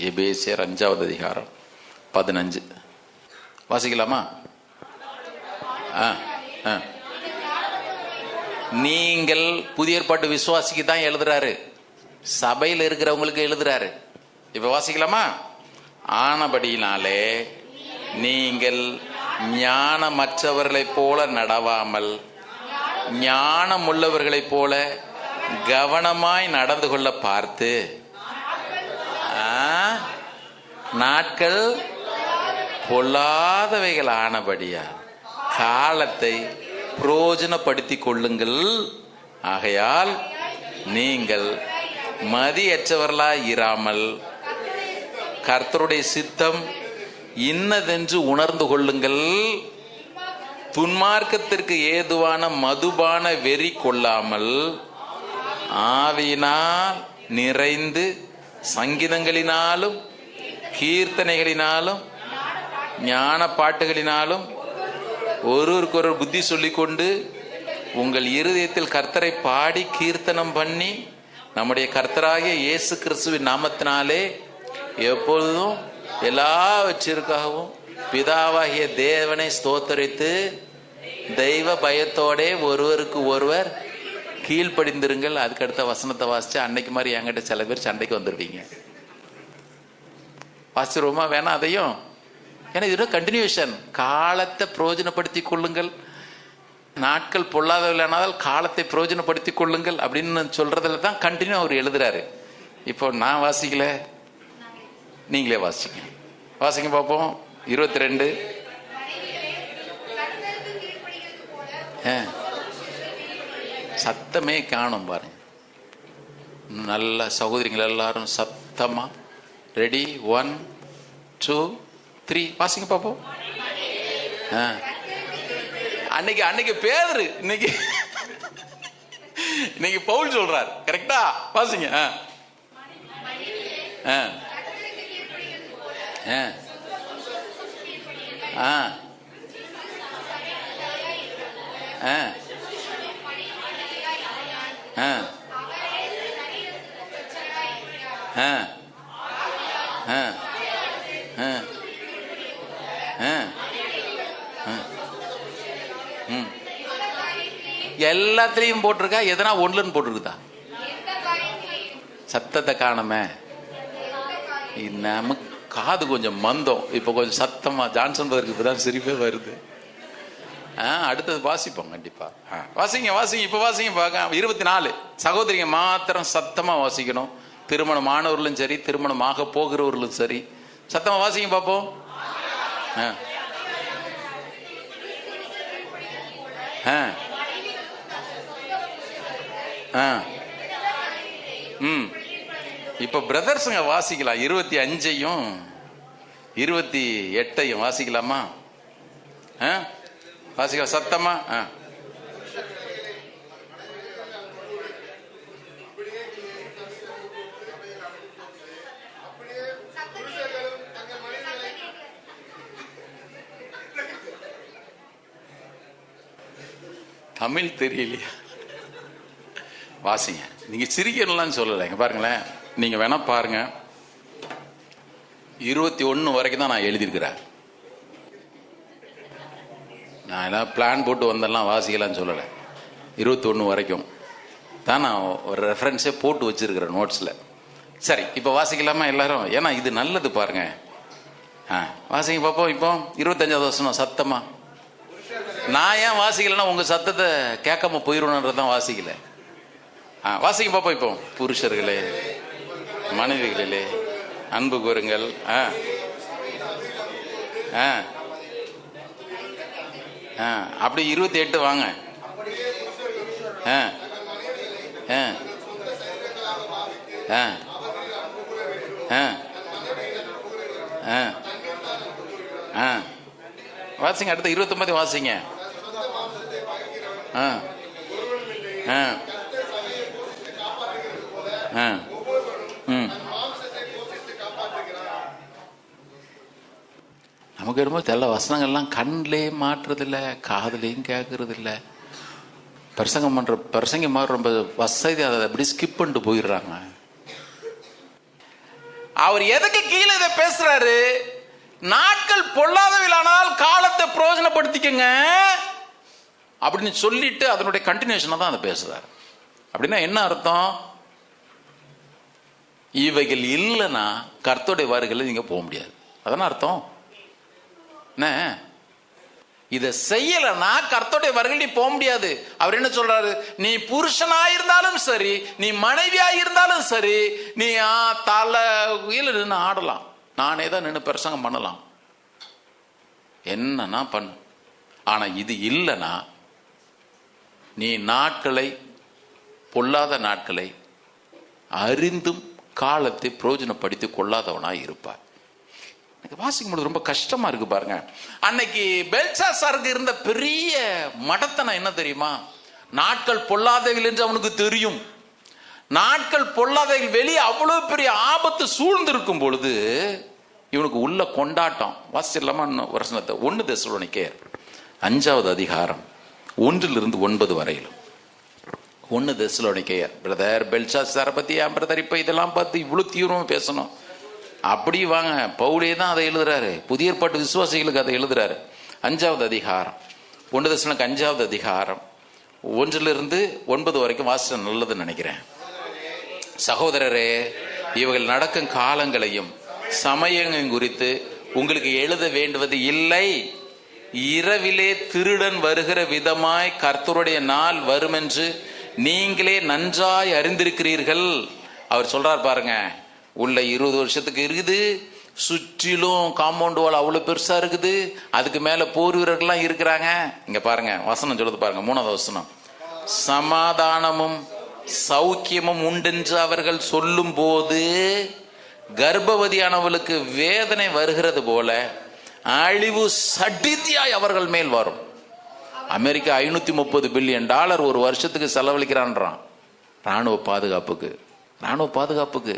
எபேசர் 5வது அதிகாரம் 15 வாசிக்கலாமா? நீங்கள் புதிய ஏற்பாட்டு விசுவாசிக்கு தான் எழுதுறாரு, சபையில் இருக்கிறவங்களுக்கு எழுதுறாரு. இப்ப வாசிக்கலாமா? ஆனபடியினாலே நீங்கள் ஞானமற்றவர்களைப் போல நடவாமல் ஞானம் உள்ளவர்களைப் போல கவனமாய் நடந்து கொள்ள பார்த்து, நாட்கள் பொல்லாதவைகள் ஆனபடியா காலத்தை பிரயோஜனப்படுத்திக் கொள்ளுங்கள். ஆகையால் நீங்கள் மதியற்றவர்களாய் இராமல் கர்த்தருடைய சித்தம் இன்னதென்று உணர்ந்து கொள்ளுங்கள். துன்மார்க்கத்திற்கு ஏதுவான மதுபான வெறி கொள்ளாமல் ஆவியினால் நிறைந்து சங்கீதங்களினாலும் கீர்த்தனைகளினாலும் ஞான பாட்டுகளினாலும் ஒருவருக்கொரு புத்தி சொல்லிக்கொண்டு உங்கள் இருதயத்தில் கர்த்தரை பாடி கீர்த்தனம் பண்ணி நம்முடைய கர்த்தராகிய இயேசு கிறிஸ்துவின் நாமத்தினாலே எப்பொழுதும் எல்லாவற்றிற்காகவும் பிதாவாகிய தேவனை ஸ்தோத்தரித்து தெய்வ பயத்தோட ஒருவருக்கு ஒருவர் கீழ்ப்படிந்திருங்கள். அதுக்கு அடுத்த வசனத்தை வாசிச்சு அன்னைக்கு மாதிரி என்கிட்ட சில பேர் சண்டைக்கு வந்துருவீங்க. வாசிருவோமா? வேணா அதையும், ஏன்னா இது கண்டினியூஷன். காலத்தை பிரயோஜனப்படுத்திக் கொள்ளுங்கள், நாட்கள் பொல்லாதவர்களானால் காலத்தை பிரயோஜனப்படுத்திக் கொள்ளுங்கள் அப்படின்னு சொல்றதுல தான் கண்டினியூ அவர் எழுதுறாரு. இப்போ நான் வாசிக்கல, நீங்களே வாசிங்க. வாசிங்க பார்ப்போம். 22. சத்தமே காணும் பாருங்க. நல்ல சகோதரிகள் எல்லாரும் சத்தமா ரெடி? 1 2 3 வாசிங்க பார்ப்போம். அன்னைக்கு பேதுரு, இன்னைக்கு பவுல் சொல்றார். கரெக்டா? வாசிங்க. எல்லாத்திலையும் போட்டிருக்கா, எதனா ஒண்ணுன்னு போட்டிருக்குதா? சத்தத்தை காணமே. நமக்கு காது கொஞ்சம் மந்தம், இப்ப கொஞ்சம் சத்தமா ஜான்சன் பதற்கு இப்பதான் சிரிப்பே வருது. அடுத்தது வாசிப்போம் கண்டிப்பா. வாசிங்க வாசிங்க, இப்ப வாசிங்க பார்க்க. 24 சகோதரிங்க மாத்திரம் சத்தமா வாசிக்கணும். திருமணம் ஆனவர்களும் சரி, திருமணம் ஆக போகிறவர்களும் சரி, சத்தமா வாசிங்க பார்ப்போம். இப்ப பிரதர்ஸுங்க வாசிக்கலாம். 25ஐயும் 28ஐயும் வாசிக்கலாமா? வாசிக்கலாம் சத்தமா. தமிழ் தெரியலையா? வாசிங்க. நீங்க சிரிக்கணும்லாம் சொல்லலைங்க. பாருங்களேன், நீங்க வேணா பாருங்க. 21 வரைக்கும் தான் நான் எழுதியிருக்கிறேன். நான் எல்லாம் பிளான் போட்டு வந்தெல்லாம் வாசிக்கலாம்னு சொல்லலை. 21 வரைக்கும் தான் நான் ஒரு ரெஃபரன்ஸே போட்டு வச்சிருக்கிறேன் நோட்ஸில். சரி, இப்போ வாசிக்கலாமா எல்லாரும்? ஏன்னா இது நல்லது பாருங்க. வாசிங்க பார்ப்போம். இப்போ 25வது வசனம் சத்தமா. நான் ஏன் வாசிக்கலைன்னா உங்க சத்தத்தை கேட்காம போயிடணுன்றதான் வாசிக்கல. வாசிக்க பார்ப்போம். இப்போ புருஷர்களே மனைவிகளிலே அன்பு கூறுங்கள். அப்படி 28 வாங்க. வாசிங்க. அடுத்த 29 வாசிங்க. நமக்கு என்னமோ தெல்ல வசனங்கள்லாம் கண்ணிலே மாற்றுறதில்ல, காதலையும் கேட்கறது இல்லை. பிரசங்கம் பண்ற பிரசங்கமாக ரொம்ப வசதி, அதை அப்படி ஸ்கிப் பண்ணிட்டு போயிடுறாங்க. அவர் எதுக்கு கீழே இதை பேசுறாரு? நாட்கள் பொல்லாதவிலானால் காலத்தை பிரயோஜனப்படுத்திக்கங்க அப்படின்னு சொல்லிட்டு அதனுடைய கண்டினியூஷனை தான் அதை பேசுறாரு. அப்படின்னா என்ன அர்த்தம்? இவைகள் இல்லைன்னா கர்த்தருடைய வருகையில் நீங்க போக முடியாது. அதான அர்த்தம். என்ன, இதை செய்யலைன்னா கர்த்தருடைய வருகையில் நீ போக முடியாது. அவர் என்ன சொல்றாரு? நீ புருஷனா இருந்தாலும் சரி, நீ மனைவியா இருந்தாலும் சரி, நீ தலையில நின்று ஆடலாம், நானே தான் நின்று பிரசங்கம் பண்ணலாம், என்னன்னா பண்ணு. ஆனா இது இல்லைன்னா நீ நாட்களை, பொல்லாத நாட்களை அறிந்தும் காலத்தை பிரயோஜனப்படுத்தி கொள்ளாதவனாய் இருப்பார். வாசிக்கும் பொழுது ரொம்ப கஷ்டமா இருக்கு பாருங்க. அன்னைக்கு பெல்சாசாருக்கு இருந்த பெரிய மடத்தனம் என்ன தெரியுமா? நாட்கள் பொல்லாதவைகள் என்று அவனுக்கு தெரியும். நாட்கள் பொல்லாதவைகள் வெளியே அவ்வளவு பெரிய ஆபத்து சூழ்ந்து இருக்கும் பொழுது இவனுக்கு உள்ள கொண்டாட்டம். வாசிச்சிடலாமா வசனத்தை? 1 தெசலோனிக்கேயர் 5வது அதிகாரம் 1 to 9 வரையிலும். 1 தெசலோனிக்கேயர். பிரதர் பெல்சாசாரை பத்தி என் பிரதர் இப்ப இதெல்லாம் பார்த்து இவ்வளவு தீவிரமா பேசணும் அப்படி வாங்க. பவுலே தான் அதை எழுதுறாரு, புதிய ஏற்பாட்டு விசுவாசிகளுக்கு அதை எழுதுறாரு. 5வது அதிகாரம் 1 தெசலோனிக்கேயர் 5வது அதிகாரம் 1 to 9 வரைக்கும் வாசிச்ச நல்லதுன்னு நினைக்கிறேன். சகோதரரே, இவர்கள் நடக்கும் காலங்களையும் சமயங்களையும் குறித்து உங்களுக்கு எழுத வேண்டுவது இல்லை. இரவிலே திருடன் வருகிற விதமாய் கர்த்தருடைய நாள் வரும் என்று நீங்களே நன்றாய் அறிந்திருக்கிறீர்கள். அவர் சொல்றார் பாருங்க. உள்ள 20 வருஷத்துக்கு இருக்குது, சுற்றிலும் காம்பவுண்ட் வால் அவ்வளவு பெருசா இருக்குது, அதுக்கு மேல போர் வீரர்கள்லாம் இருக்கிறாங்க. இங்க பாருங்க வசனம் சொல்லுது பாருங்க, 3வது வசனம். சமாதானமும் சௌக்கியமும் உண்டென்று அவர்கள் சொல்லும் போது கர்ப்பவதியானவளுக்கு வேதனை வருகிறது போல அழிவு சடிதியாய் அவர்கள் மேல் வரும். அமெரிக்கா $530 பில்லியன் ஒரு வருஷத்துக்கு செலவழிக்கிறான்றான் ராணுவ பாதுகாப்புக்கு. ராணுவ பாதுகாப்புக்கு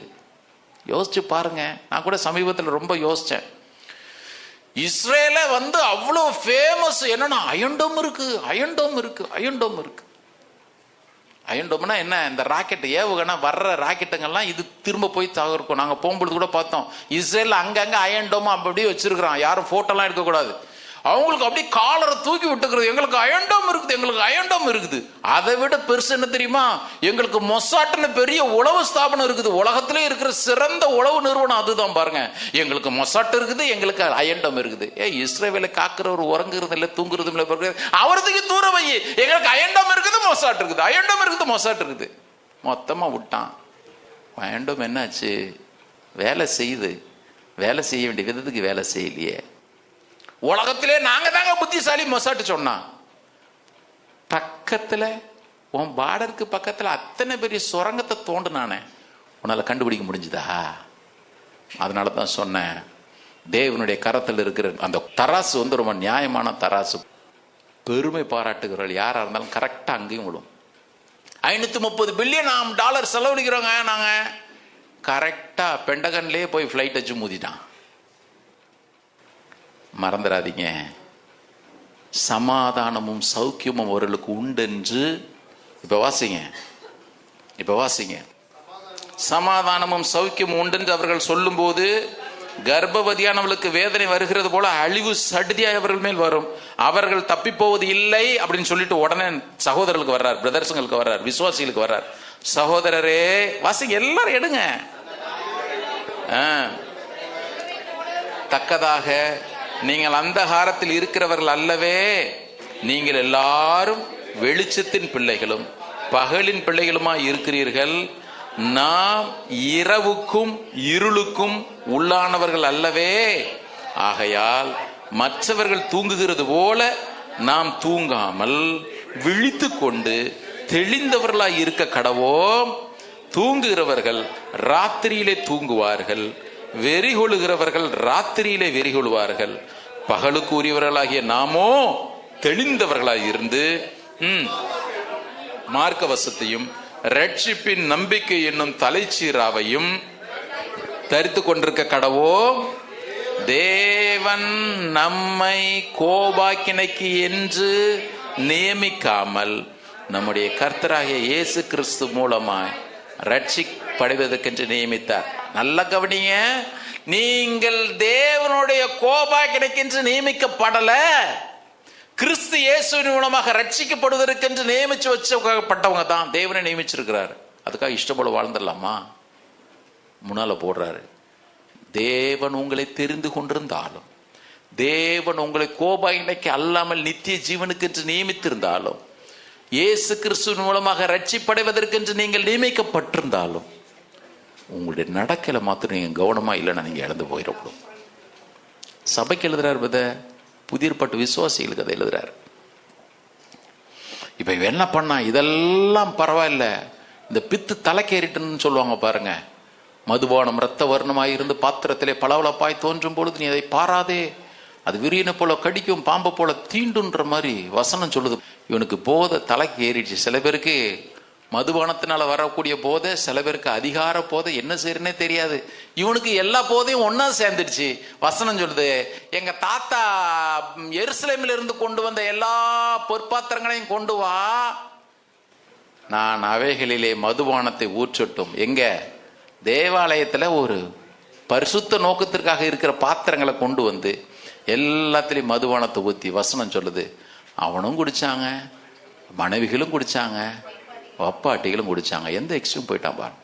யோசிச்சு பாருங்க. நான் கூட சமீபத்தில் ரொம்ப யோசிச்சேன். இஸ்ரேல அவ்வளோ ஃபேமஸ் என்னன்னா அயன்டோம் இருக்கு, அயன்டோம் இருக்கு, அயன்டோம் இருக்கு. அயன்டோம்னா என்ன? இந்த ராக்கெட் ஏவுகணை வர்ற ராக்கெட்டுங்கெல்லாம் இது திரும்ப போய் தகர்க்கும். நாங்கள் போகும்பொழுது கூட பார்த்தோம், இஸ்ரேல் அங்கங்க அயன்டோம் அப்படி வச்சிருக்கிறோம். யாரும் போட்டோலாம் எடுக்கக்கூடாது. அவங்களுக்கு அப்படியே காலரை தூக்கி விட்டுக்கிறது. எங்களுக்கு அயண்டம் இருக்குது, எங்களுக்கு அயண்டம் இருக்குது. அதை விட பெருசு என்ன தெரியுமா? எங்களுக்கு மொசாட்னு பெரிய உளவு ஸ்தாபனம் இருக்குது. உலகத்திலே இருக்கிற சிறந்த உளவு நிறுவனம் அதுதான் பாருங்க. எங்களுக்கு மொசாட் இருக்குது, எங்களுக்கு அயண்டம் இருக்குது. இஸ்ரவேலை காக்குறவர் உறங்குறது இல்லை, தூங்குறது இல்லை, அவரதுக்கு தூர வை. எங்களுக்கு அயண்டம் இருக்குது, மொசாட் இருக்குது, அயண்டம் இருக்குது, மொசாட் இருக்குது. மொத்தமா விட்டான். அயண்டம் என்னாச்சு? வேலை செய்யுது. வேலை செய்ய வேண்டிய விதத்துக்கு வேலை செய்யலையே. உலகத்திலே நாங்க தாங்க புத்திசாலி மொசாட்டு சொன்னான். பக்கத்துல உன் பார்டருக்கு பக்கத்துல அத்தனை பெரிய சுரங்கத்தை தோண்டுனானே, உன்னால கண்டுபிடிக்க முடிஞ்சுதா? அதனாலதான் சொன்னேன், தேவனுடைய கரத்தில் இருக்கிற அந்த தராசு ரொம்ப நியாயமான தராசு. பெருமை பாராட்டுகிறவர்கள் யாரா இருந்தாலும் கரெக்டா அங்கேயும் விடும். 530 பில்லியன் டாலர் செலவழிக்கிறோங்க நாங்க. கரெக்டா பெண்டகன்லயே போய் பிளைட் வச்சு மூதிட்டான். மறந்துடாதீங்க, சமாதானமும் சௌக்கியமும் அவர்களுக்கு உண்டென்று. இப்ப வாசிங்க. சமாதானமும் சௌக்கியமும் உண்டென்று அவர்கள் சொல்லும் போது கர்ப்பவதியானவளுக்கு வேதனை வருகிறது போல அழிவு சடுதியாய் அவர்கள் மேல் வரும். அவர்கள் தப்பி போவது இல்லை அப்படின்னு சொல்லிட்டு உடனே சகோதரர்களுக்கு வர்றார், பிரதர்ஸங்களுக்கு வர்றார், விசுவாசிகளுக்கு வர்றார். சகோதரரே வாசிங்க, எல்லாரும் எடுங்க. தக்கதாக நீங்கள் அந்தகாரத்தில் இருக்கிறவர்கள் அல்லவே, நீங்கள் எல்லாரும் வெளிச்சத்தின் பிள்ளைகளும் பகலின் பிள்ளைகளுமாய் இருக்கிறீர்கள். நாம் இரவுக்கும் இருளுக்கும் உள்ளானவர்கள் அல்லவே. ஆகையால் மற்றவர்கள் தூங்குகிறது போல நாம் தூங்காமல் விழித்து கொண்டு தெளிந்தவர்களாய் இருக்க கடவோம். தூங்குகிறவர்கள் ராத்திரியிலே தூங்குவார்கள், வெறிகொள்ளுகிறவர்கள் ராத்திரியிலே வெறிகொள்வார்கள். பகலுக்கு உரியவர்களாகிய நாமோ தெளிந்தவர்களாய் இருந்து மார்க்க வசத்தையும் ரட்சிப்பின் நம்பிக்கை என்னும் தலைச்சீராவையும் தரித்து கொண்டிருக்க கடவோம். தேவன் நம்மை கோபாக்கினைக்கு என்று நியமிக்காமல் நம்முடைய கர்த்தராகிய இயேசு கிறிஸ்து மூலமாய் ரட்சிக்கப்படுவதற்கென்று நியமித்தார். நல்ல கவனிங்க, நீங்கள் தேவனுடைய கோபாக்கினைக்கென்று நியமிக்கப்படல, கிறிஸ்து இயேசுவின் மூலமாக ரட்சிக்கப்படுவதற்கென்று நியமிச்சு வச்சப்பட்டவங்க தான் தேவனை நியமிச்சிருக்கிறார். அதுக்காக இஷ்டம் போல வாழ்ந்துடலாமா? முன்னால போடுறாரு, தேவன் உங்களை தெரிந்து கொண்டிருந்தாலும், தேவன் உங்களை கோபாக்கினைக்கு அல்லாமல் நித்திய ஜீவனுக்கு என்று நியமித்திருந்தாலும், இயேசு கிறிஸ்துவின் மூலமாக ரட்சிப்படைவதற்கென்று நீங்கள் நியமிக்கப்பட்டிருந்தாலும், உங்களுடைய நடக்கல மாத்திரம் நீங்க கவனமா இல்லைன்னா நீங்க இழந்து போயிடக்கூடும். சபைக்கு எழுதுறாரு, புதிய ஏற்பாட்டு விசுவாசிகளுக்கு அதை எழுதுறாரு. இப்ப என்ன பண்ணா? இதெல்லாம் பரவாயில்ல, இந்த பித்து தலைக்கேறிட்டுன்னு சொல்லுவாங்க பாருங்க. மதுபானம் இரத்த வர்ணமாய் இருந்து பாத்திரத்திலே பளபளப்பாய் தோன்றும் பொழுது நீ அதை பாராதே, அது விரியனை போல கடிக்கும், பாம்பை போல தீண்டுன்ற மாதிரி வசனம் சொல்லுது. இவனுக்கு போதை தலைக்கு ஏறிடுச்சு. சில பேருக்கு மதுபானத்தினால வரக்கூடிய போதை, சில பேருக்கு அதிகார போதை, என்ன செய்யறனே தெரியாது. இவனுக்கு எல்லா போதையும் ஒன்னா சேர்ந்துடுச்சு. வசனம் சொல்லுது, எங்க தாத்தா எருசலேமில் இருந்து கொண்டு வந்த எல்லா பொற்பாத்திரங்களையும் கொண்டு வா, நான் அவைகளிலே மதுபானத்தை ஊற்றட்டும். எங்க தேவாலயத்துல ஒரு பரிசுத்த நோக்கத்திற்காக இருக்கிற பாத்திரங்களை கொண்டு வந்து எல்லாத்திலையும் மதுபானத்தை ஊத்தி, வசனம் சொல்லுது, அவனும் குடிச்சாங்க, மனைவிகளும் குடிச்சாங்க, அப்பாட்டிகளும் குடிச்சாங்க. எந்த எக்ஸ்ட்ரீம் போயிட்டான் பாரு.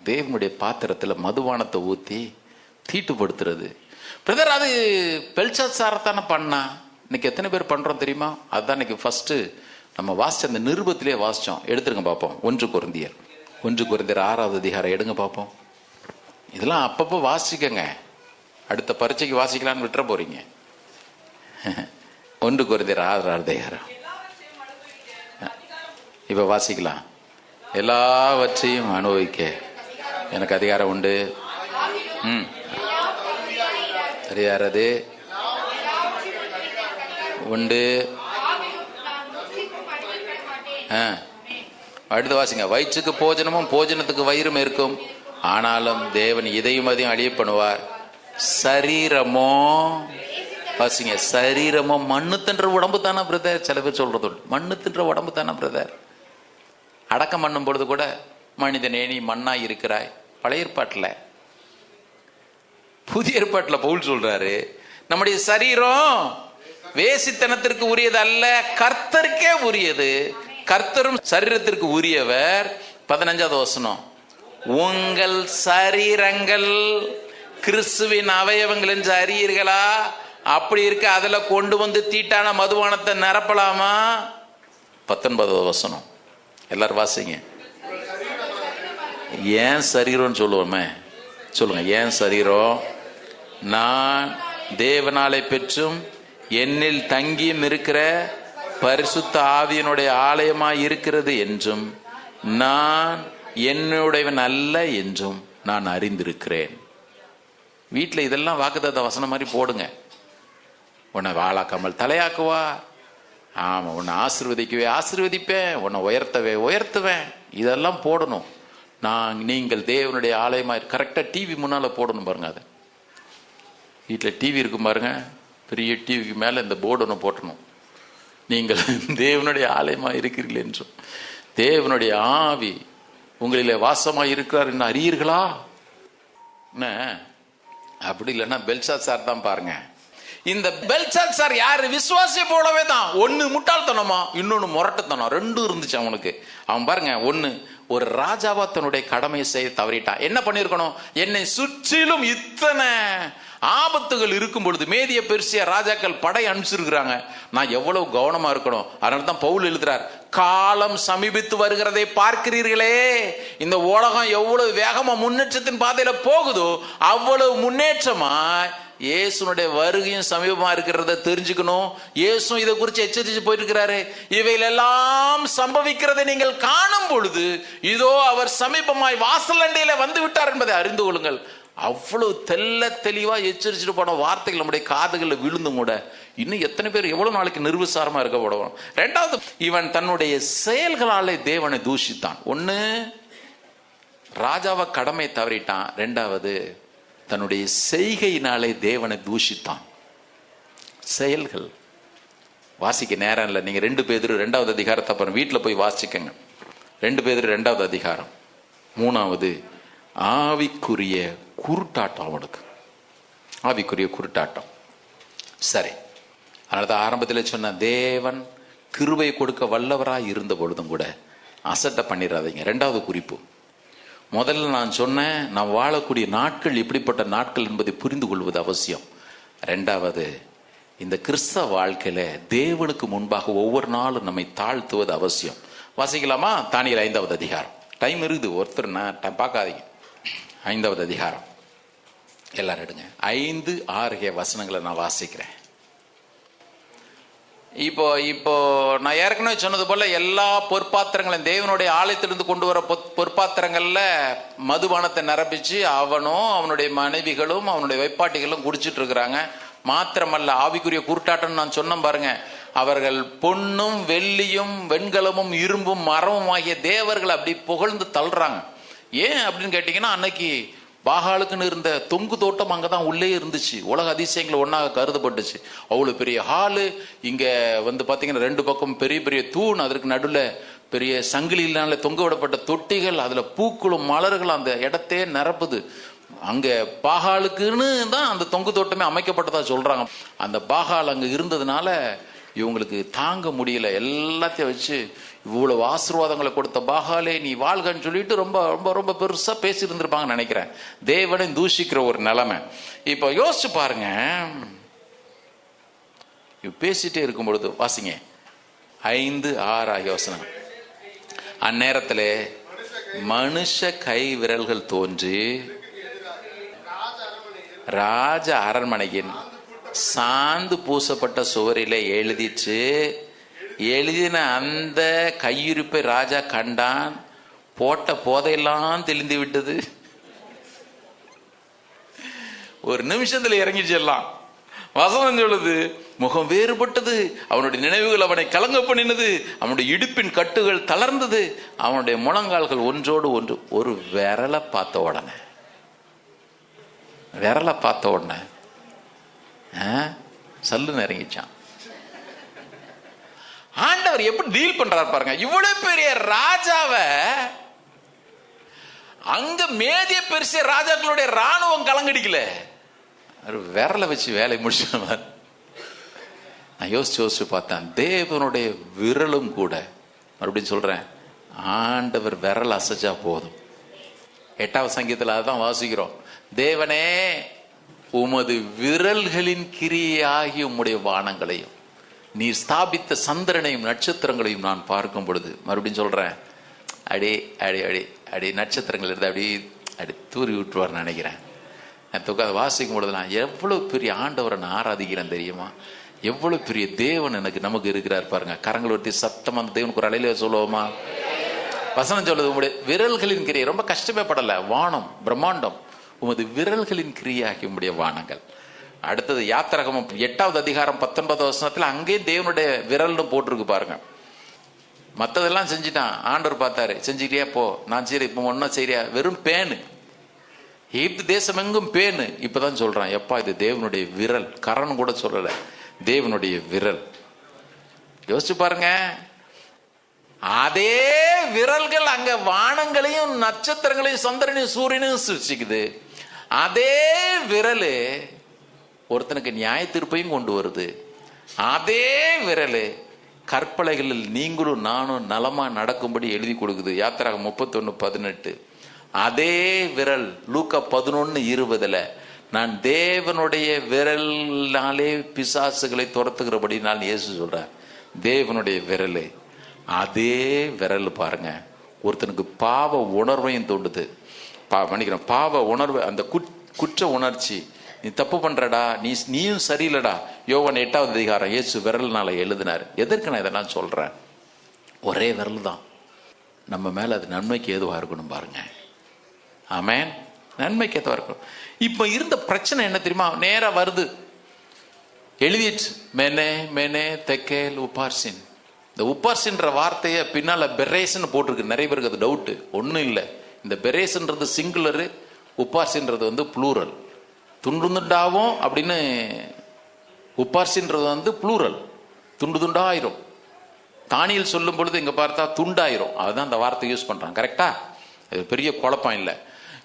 தேவனுடைய பாத்திரத்துல மதுபானத்தை ஊத்தி தீட்டுப்படுத்துறது. பிரதர், அது பெல்சாத்சாரத்தான பண்ணா. இன்னைக்கு எத்தனை பேர் பண்றோம் தெரியுமா? அதுதான் இன்னைக்கு ஃபர்ஸ்ட் நம்ம வாசிச்ச அந்த நிருபத்திலே வாசிச்சோம். எடுத்துருங்க பார்ப்போம். 1 கொரிந்தியர் 6வது அதிகாரம் எடுங்க பார்ப்போம். இதெல்லாம் அப்பப்போ வாசிக்கங்க, அடுத்த பரீட்சைக்கு வாசிக்கலான்னு விட்டுற போறீங்க. 1 கொரிந்தியர் 6வது அதிகாரம் இப்ப வாசிக்கலாம். எல்லாவற்றையும் அனுபவிக்க எனக்கு அதிகாரம் உண்டு. அதிகாரது உண்டு. அடுத்து வாசிங்க. வயிற்றுக்கு போஜனமும் போஜனத்துக்கு வயிறும் இருக்கும், ஆனாலும் தேவன் இதையும் அதையும் அழிய பண்ணுவார். சரீரமோ வாசிங்க, சரீரமோ மண்ணு தின்ற உடம்பு தானே பிரதர். சில பேர் சொல்றது மண்ணு தின்ற உடம்பு தானே பிரதர். அடக்கம் பண்ணும் பொழுது கூட மனிதனே நீ மண்ணாய் இருக்கிறாய். பழைய ஏற்பாட்டில். புதிய ஏற்பாட்டில் பவுல் சொல்றாரு, நம்முடைய சரீரம் வேசித்தனத்திற்கு உரியது அல்ல, கர்த்தருக்கே உரியது. கர்த்தரும் சரீரத்திற்கு உரியவர். 15வது வசனம், உங்கள் சரீரங்கள் கிறிஸ்துவின் அவயவங்கள் என்று அறியீர்களா? அப்படி இருக்க அதுல கொண்டு வந்து தீட்டான மதுபானத்தை நிரப்பலாமா? 19வது வசனம், எல்லாரும் வாசிங்க. ஏன் சரீரம்னு சொல்லுவோமே, சொல்லுங்க. ஏன் சரீரம்? நான் தேவனாலே பெற்றும் என்னில் தங்கியும் இருக்கிற பரிசுத்த ஆவியினுடைய ஆலயமாய் இருக்கிறது என்றும் நான் என்னுடையவன் அல்ல என்றும் நான் அறிந்திருக்கிறேன். வீட்டில் இதெல்லாம் வாக்குத்தத்த வசனம் மாதிரி போடுங்க. உன்னை வாழாக்காமல் தலையாக்குவா, ஆமா, உன்னை ஆசீர்வதிக்கவே ஆசீர்வதிப்பேன், உன்னை உயர்த்தவே உயர்த்துவேன், இதெல்லாம் போடணும். நீங்கள் தேவனுடைய ஆலயமாக கரெக்டாக டிவி முன்னால போடணும் பாருங்க. அது வீட்டில் டிவி இருக்கும் பாருங்க, பெரிய டிவிக்கு மேலே இந்த போர்டு ஒன்று போட்டணும். நீங்கள் தேவனுடைய ஆலயமாக இருக்கிறீர்கள் என்றும் தேவனுடைய ஆவி உங்களிலே வாசமாக இருக்கிறார் என்று அறியீர்களா? என்ன அப்படி இல்லைன்னா பெல்ஷாத்சார் தான் பாருங்க. இந்த பெல்ஷாத்சார் யாரு? விசுவாசிய போலவே தான். ஒன்னு முட்டாள்தனமா, இன்னொன்னு முரட்டுத்தனம், ரெண்டும் இருந்துச்சு அவனுக்கு. அவன் பாருங்க, ஒன்னு ஒரு ராஜாவா தன்னுடைய கடமையை செய்ய தவறிட்டான். என்ன பண்ணிருக்கணும்? என்னை சுற்றிலும் இத்தனை ஆபத்துகள் இருக்கும் பொழுது மேதிய பெர்சியா ராஜாக்கள் படை அனுப்பிச்சிருக்கிறாங்க, நான் எவ்வளவு கவனமா இருக்கணும். அதனால தான் பவுல் எழுதுறார், காலம் சமீபித்து வருகிறதை பார்க்கிறீர்களே. இந்த உலகம் எவ்வளவு வேகமா முன்னேற்றத்தின் பாதையில போகுதோ அவ்வளவு முன்னேற்றமா இயேசுனுடைய வருகையும் சமீபமா இருக்கிறத தெரிஞ்சுக்கணும். இயேசு இதை குறித்து எச்சரித்து போயிருக்கிறாரு. இவைகளெல்லாம் சம்பவிக்கிறதை நீங்கள் காணும் பொழுது இதோ அவர் சமீபமாய் வாசல் அண்டையில வந்து விட்டார் என்பதை அறிந்து கொள்ளுங்கள். அவ்வளவு தெல்ல தெளிவா எச்சரிச்சுட்டு போன வார்த்தைகள் நம்முடைய காதுகளில் விழுந்தும் கூட இன்னும் எத்தனை பேர் எவ்வளவு நாளைக்கு நிர்விசாரமா இருக்க போடுவோம். ரெண்டாவது, இவன் தன்னுடைய செயல்களாலே தேவனை தூஷித்தான். ஒண்ணு, ராஜாவை கடமை தவறிட்டான். ரெண்டாவது, தன்னுடைய செய்கையினாலே தேவனை தூஷித்தான். செயல்கள் வாசிக்க நேரம் இல்லை. நீங்க 2 பேதுரு 2வது அதிகாரத்தை அப்புறம் வீட்டில் போய் வாசிக்கங்க. 2 பேதுரு 2வது அதிகாரம் 3வது, ஆவிக்குரிய குருட்டாட்டம். அவனுக்கு ஆவிக்குரிய குருட்டாட்டம். சரி, அதனால ஆரம்பத்தில் சொன்ன தேவன் கிருபை கொடுக்க வல்லவராய் இருந்த பொழுதும் கூட அசட்டை பண்ணிடாதீங்க. 2வது குறிப்பு, முதல்ல நான் சொன்னேன், நாம் வாழக்கூடிய நாட்கள் எப்படிப்பட்ட நாட்கள் என்பதை புரிந்து கொள்வது அவசியம். 2வது, இந்த கிறிஸ்தவ வாழ்க்கையில தேவனுக்கு முன்பாக ஒவ்வொரு நாளும் நம்மை தாழ்த்துவது அவசியம். வாசிக்கலாமா? தானியேல் 5வது அதிகாரம். டைம் இருக்குது, ஒருத்தர் டைம் பார்க்காதீங்க. 5வது அதிகாரம் எல்லாரும் எடுங்க. 5, 6 வசனங்களை நான் வாசிக்கிறேன். இப்போ நான் ஏற்கனவே சொன்னது போல எல்லா பொற்பாத்திரங்களையும் தேவனுடைய ஆலயத்திலிருந்து கொண்டு வர பொற்பாத்திரங்கள்ல மதுபானத்தை நிரப்பிச்சு அவனும் அவனுடைய மனைவிகளும் அவனுடைய வைப்பாட்டிகளும் குடிச்சிட்டு இருக்கிறாங்க. மாத்திரமல்ல, ஆவிக்குரிய குருட்டாட்டம் நான் சொன்ன பாருங்க, அவர்கள் பொன்னும் வெள்ளியும் வெண்கலமும் இரும்பும் மரமும் ஆகிய தேவர்கள் அப்படி புகழ்ந்து தள்ளுறாங்க. ஏன் அப்படின்னு கேட்டீங்கன்னா, அன்னைக்கு பாகாலுக்குன்னு இருந்த தொங்கு தோட்டம் அங்கதான் உள்ளே இருந்துச்சு. உலக அதிசயங்கள் ஒன்னாக கருதப்பட்டுச்சு. அவ்வளவு பெரிய ஹாலு. இங்க பாத்தீங்கன்னா 2 பக்கம் பெரிய பெரிய தூண், அதற்கு நடுவில் பெரிய சங்கிலியினால தொங்க விடப்பட்ட தொட்டிகள், அதுல பூக்களும் மலர்களும் அந்த இடத்தையே நிரப்புது. அங்க பாகாலுக்குன்னு தான் அந்த தொங்கு தோட்டமே அமைக்கப்பட்டதா சொல்றாங்க. அந்த பாகால் அங்க இருந்ததுனால இவங்களுக்கு தாங்க முடியல. எல்லாத்தையும் வச்சு இவ்வளவு ஆசீர்வாதங்களை கொடுத்த பாகாலே நீ வாழ்கன்னு சொல்லிட்டு ரொம்ப ரொம்ப ரொம்ப பெருசா பேசி இருந்திருப்பாங்கன்னு நினைக்கிறேன். தேவனை தூஷிக்கிற ஒரு நிலைமை. இப்ப யோசிச்சு பாருங்க, பேசிட்டே இருக்கும் பொழுது வாசிங்க 5, 6 யோசனை. அந்நேரத்தில் மனுஷ கை விரல்கள் தோன்றி ராஜ அரண்மனையின் சாந்து பூசப்பட்ட சுவரிலே எழுதிச்சு. எழுதின அந்த கையிருப்பை ராஜா கண்டான். போட்ட போதையெல்லாம் தெளிந்து விட்டது. ஒரு நிமிஷத்துல இறங்கிச்சு எல்லாம். வசனம் சொல்லுது, முகம் வேறுபட்டது, அவனுடைய நினைவுகள் அவனை கலங்க பண்ணினது, அவனுடைய இடுப்பின் கட்டுகள் தளர்ந்தது, அவனுடைய முழங்கால்கள் ஒன்றோடு ஒன்று. ஒரு விரலை பார்த்த உடனே சல்லுன்னு இறங்கிச்சான். ஆண்டவர் எப்படி டீல் பண்றாரு பாருங்க. இவ்வளவு பெரிய ராஜாவை அங்க மேதிய பெருசிய ராஜாக்களுடைய ராணுவம் கலங்கடிக்கல, விரலை வச்சு வேலை முடிச்சு. நான் யோசிச்சு பார்த்தேன், தேவனுடைய விரலும் கூட, மறுபடியும் சொல்றேன், ஆண்டவர் விரல் அசைச்சா போதும். 8வது சங்கீதத்தில் அதான் வாசிக்கிறோம், தேவனே உமது விரல்களின் கிரியாகி உம்முடைய வானங்களையும் நீர் ஸ்தாபித்த சந்திரனையும் நட்சத்திரங்களையும் நான் பார்க்கும் பொழுது, மறுபடியும் சொல்றேன், அடி நட்சத்திரங்கள் இருந்து அப்படி தூரி விட்டுருவார் நினைக்கிறேன். அதை வாசிக்கும் பொழுது நான் எவ்வளவு பெரிய ஆண்டவரை நான் ஆராதிக்கிறேன் தெரியுமா, எவ்வளவு பெரிய தேவன் நமக்கு இருக்கிறார் பாருங்க. கரங்கள் ஒருத்தி சத்தம் அந்த தேவனுக்கு ஒரு அலையில சொல்லுவோமா? வசனம் சொல்லுது, உங்களுடைய விரல்களின் கிரியை. ரொம்ப கஷ்டமே படல, வானம் பிரம்மாண்டம், உமது விரல்களின் கிரியாகி உம்முடைய வானங்கள். அடுத்தது யாத்திராகமம் 8வது அதிகாரம் 19வது வசனத்துல அங்கேயும் தேவனுடைய விரல்னு போட்டிருக்கு பாருங்க. மற்றதெல்லாம் செஞ்சுட்டான், ஆண்டவர் பார்த்தாரு, செஞ்சுக்கிட்டே போ, நான் சரி இப்போ ஒன்னும் சரியா, வெறும் பேனு, எகிப்து தேசம் எங்கும் பேனு. இப்பதான் சொல்றான், எப்பா இது தேவனுடைய விரல், கரன் கூட சொல்லல, தேவனுடைய விரல். யோசிச்சு பாருங்க, அதே விரல்கள் அங்க வானங்களையும் நட்சத்திரங்களையும் சந்திரனையும் சூரியனையும் சிருஷ்டிக்குது. அதே விரல் ஒருத்தனுக்கு நியாய தீர்ப்பையும் கொண்டு வருது. அதே விரல் கற்பலைகளில் நீங்களும் நானும் நலமா நடக்கும்படி எழுதி கொடுக்குது. யாத்திராகமம் 31:18. அதே விரல் லூக்கா 11:20 நான் தேவனுடைய விரல்னாலே பிசாசுகளை துரத்துகிறபடி நான் இயேசு சொல்றேன். தேவனுடைய விரல், அதே விரல் பாருங்க ஒருத்தனுக்கு பாவ உணர்வையும் தோண்டுது. மன்னிக்கிறேன், பாவ உணர்வு, அந்த குற்ற உணர்ச்சி, நீ தப்பு பண்றடா, நீயும் சரியில்லடா. யோவான் 8வது அதிகாரம் இயேசு விரல்னால எழுதினார். எதற்கு நான் இதெல்லாம் சொல்றேன்? ஒரே விரல் தான், நம்ம மேல அது நன்மைக்கு ஏதுவா இருக்கணும் பாருங்க. ஆமென், நன்மைக்கு ஏதுவா இருக்கணும். இப்ப இருந்த பிரச்சனை என்ன தெரியுமா? நேரா வருது, எழுதிட்டு மெனே மெனே தெக்கேல் உபார்சின். இந்த உப்பார்சின்ற வார்த்தையை பின்னால பெரேஸ்ன்னு போட்டிருக்கு. நிறைய பேருக்கு அது டவுட்டு. ஒன்றும் இல்லை, இந்த பெரேஸ்ன்றது சிங்குலரு, உப்பார்சின்றது ப்ளூரல். துண்டு துண்டாவும் அப்படின்னு, உப்பார்சின்றது ப்ளூரல், துண்டு துண்டாயிரும். தானியல் சொல்லும் பொழுது இங்க பார்த்தா துண்டாயிரும். அதுதான் அந்த வார்த்தை யூஸ் பண்றான். கரெக்டா? இது பெரிய குழப்பம் இல்லை.